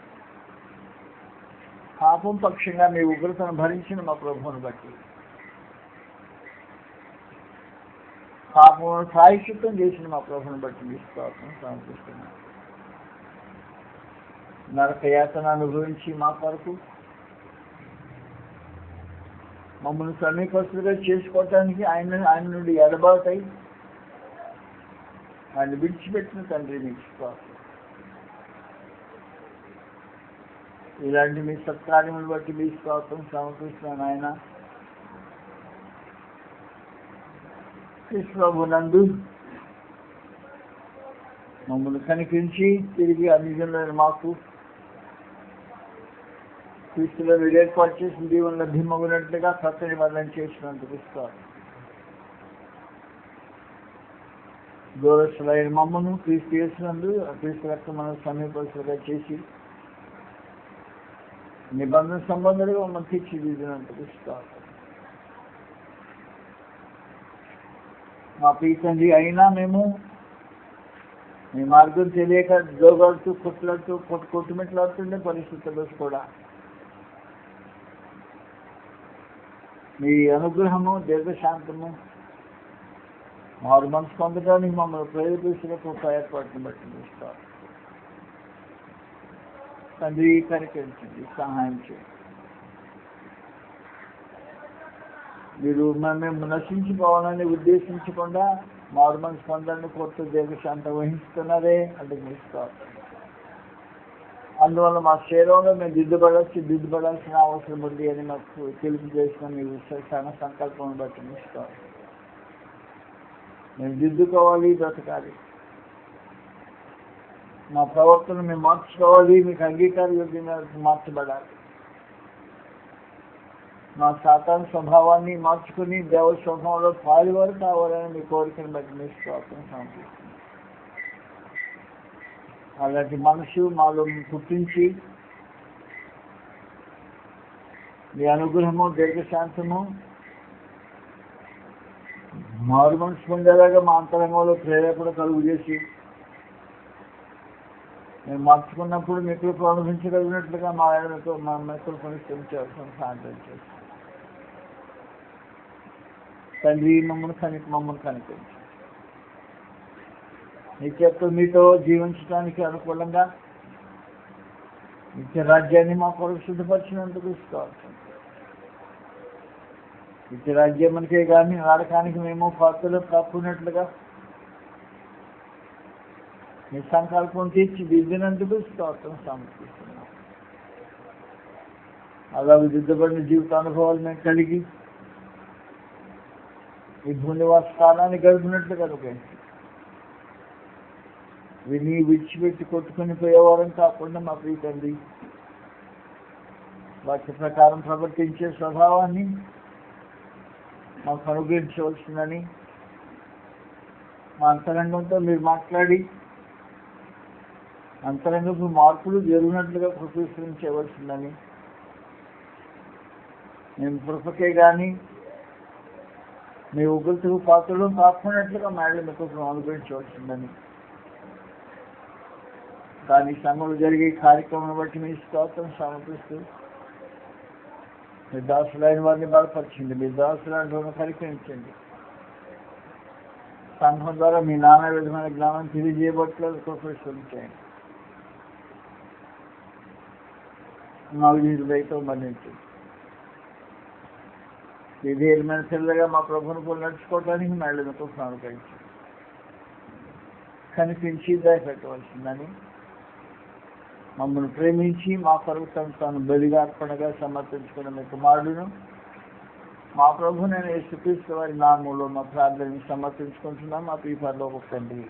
పాపం పక్షంగా మీ ఉగ్రతను భరించిన మా ప్రభువుని బట్టి, పాపమును ప్రాయశ్చిత్తం చేసిన మా ప్రభువుని బట్టి మీ స్తోత్రం సమర్పిస్తున్నాను. నరక యాత్రను అనుభవించి మా కొరకు మమ్మల్ని సమీపస్తులుగా చేసుకోవటానికి ఆయన నుండి ఎడబాటై ఆయన విడిచిపెట్టిన తండ్రి మీకు స్తోత్రం. ఇలాంటి మీ సత్కార్యములు బట్టి మీ స్తోత్రం సమర్పిస్తున్నాను. ఆయన కృష్ణబాబు నందు మమ్మల్ని కనిపించి తిరిగి అన్నిజనులైన మాకు క్రీస్తులో మీరు ఏర్పాటు చేసిన దీవెనల భిన్నమైనట్లుగా సత్య నిబంధన చేసినందుకు స్తోత్రం. దూరస్తులైన మమ్మను క్రీస్తు చేసినందు క్రీస్తు రక్తం మనం సమీపస్తులుగా చేసి నిబంధన సంబంధాలుగా మమ్మల్ని తీర్చిదిద్దినందుకు స్తోత్రం. మా ప్రీతండి అయినా మేము మీ మార్గం తెలియక జోగాడుతూ కొట్లాడుతూ కొట్టుమిట్లాడుతుండే పరిస్థితుల్లో కూడా మీ అనుగ్రహము దీర్ఘశాంతము మారు మనసు పొందడానికి మమ్మల్ని ప్రేరేపించిన గొప్ప ఏర్పాటును బట్టి చూస్తారు. తండ్రి కనికరించండి, సహాయం చేయండి. మీరు మేము నశించిపోవాలని ఉద్దేశించకుండా మారు మనసు పొందాలని కొత్త దీర్ఘశాంతం వహిస్తున్నారే అందుకు ఇస్తారు. అందువల్ల మా శరీరంలో మేము దిద్దుపడాల్సిన అవసరం ఉంది అని మాకు తెలుపు చేసిన మీ విశేషమైన సంకల్పం బట్టి ఇస్తారు. మేము దిద్దుకోవాలి, బ్రతకాలి, మా ప్రవర్తన మేము మార్చుకోవాలి, మీకు అంగీకార యోగ్యంగా మార్చబడాలి. మా సాతాను స్వభావాన్ని మార్చుకుని దేవ స్వభావంలో పాలువారు కావాలని మీ కోరికను బట్టి మీ స్తోత్రం సమర్పిస్తున్నాం. అలాంటి మనసు మాలో పుట్టించి మీ అనుగ్రహము దీర్ఘశాంతము మారు మనసు పొందేలాగా మా అంతరంగంలో ప్రేరేపణ కలుగు చేసి మేము మార్చుకున్నప్పుడు మీ కృప అనుభవించగలిగినట్లుగా మా ఆయనతో మా మెక్కలు పనిచేయాల్సిన సాధ్యం చేస్తాం. తండ్రి మమ్మల్ని కనిపించు. నిత్యత్వం మీతో జీవించడానికి అనుకూలంగా నిత్య రాజ్యాన్ని మా కొరకు సిద్ధపరిచినందుకు స్తోత్రం. నిత్య రాజ్యం మనకే కానీ వాడకానికి మేము పాత్రలు కాకున్నట్లుగా మీ సంకల్పం తీర్చి దిద్దినందుకు స్తోత్రం సమర్పిస్తున్నాం. అలా దిద్దబడిన జీవితానుభవాలు మేము కలిగి ఈ భూనివాస కాలాన్ని గడిపినట్లుగా విని విడిచిపెట్టి కొట్టుకుని పోయేవారం కాకుండా మా ప్రీతండి వాక్య ప్రకారం ప్రవర్తించే స్వభావాన్ని మాకు అనుగ్రహించవలసిందని, మా అంతరంగంతో మీరు మాట్లాడి అంతరంగపు మార్పులు జరిగినట్లుగా ప్రతిష్ఠించవలసిందని, మేము కృపకే కానీ మీ ఉగ్రతకు పాత్రలు కాకున్నట్లుగా మేడలు మీకు అనుగ్రహించవలసిందని, దాని శ్రమలు జరిగే కార్యక్రమం బట్టి మీ స్తోత్రం సమర్పిస్తూ మీ దాసులైన వారిని బలపరిచింది, మీ దాసులను పరికరించండి. సంఘం ద్వారా మీ నానా విధమైన జ్ఞానం తెలియజేయబట్లేదు ప్రశ్నించండి. మా విధులైతే మరణించండి. విధేయమైన పిల్లగా మా ప్రభువును నడుచుకోవడానికి మేడలకు అనుగ్రహించండి. కనిపించి దయపెట్టవలసిందని, మమ్మల్ని ప్రేమించి మా కొరకు తాను బలిగా అర్పణగా సమర్పించుకున్న మీ కుమారుడును మా ప్రభునైన యేసుక్రీస్తు వారి నామములో మా ప్రార్థనని సమర్పించుకుంటున్నాం. మా ప్రియ పరలోకపు తండ్రి.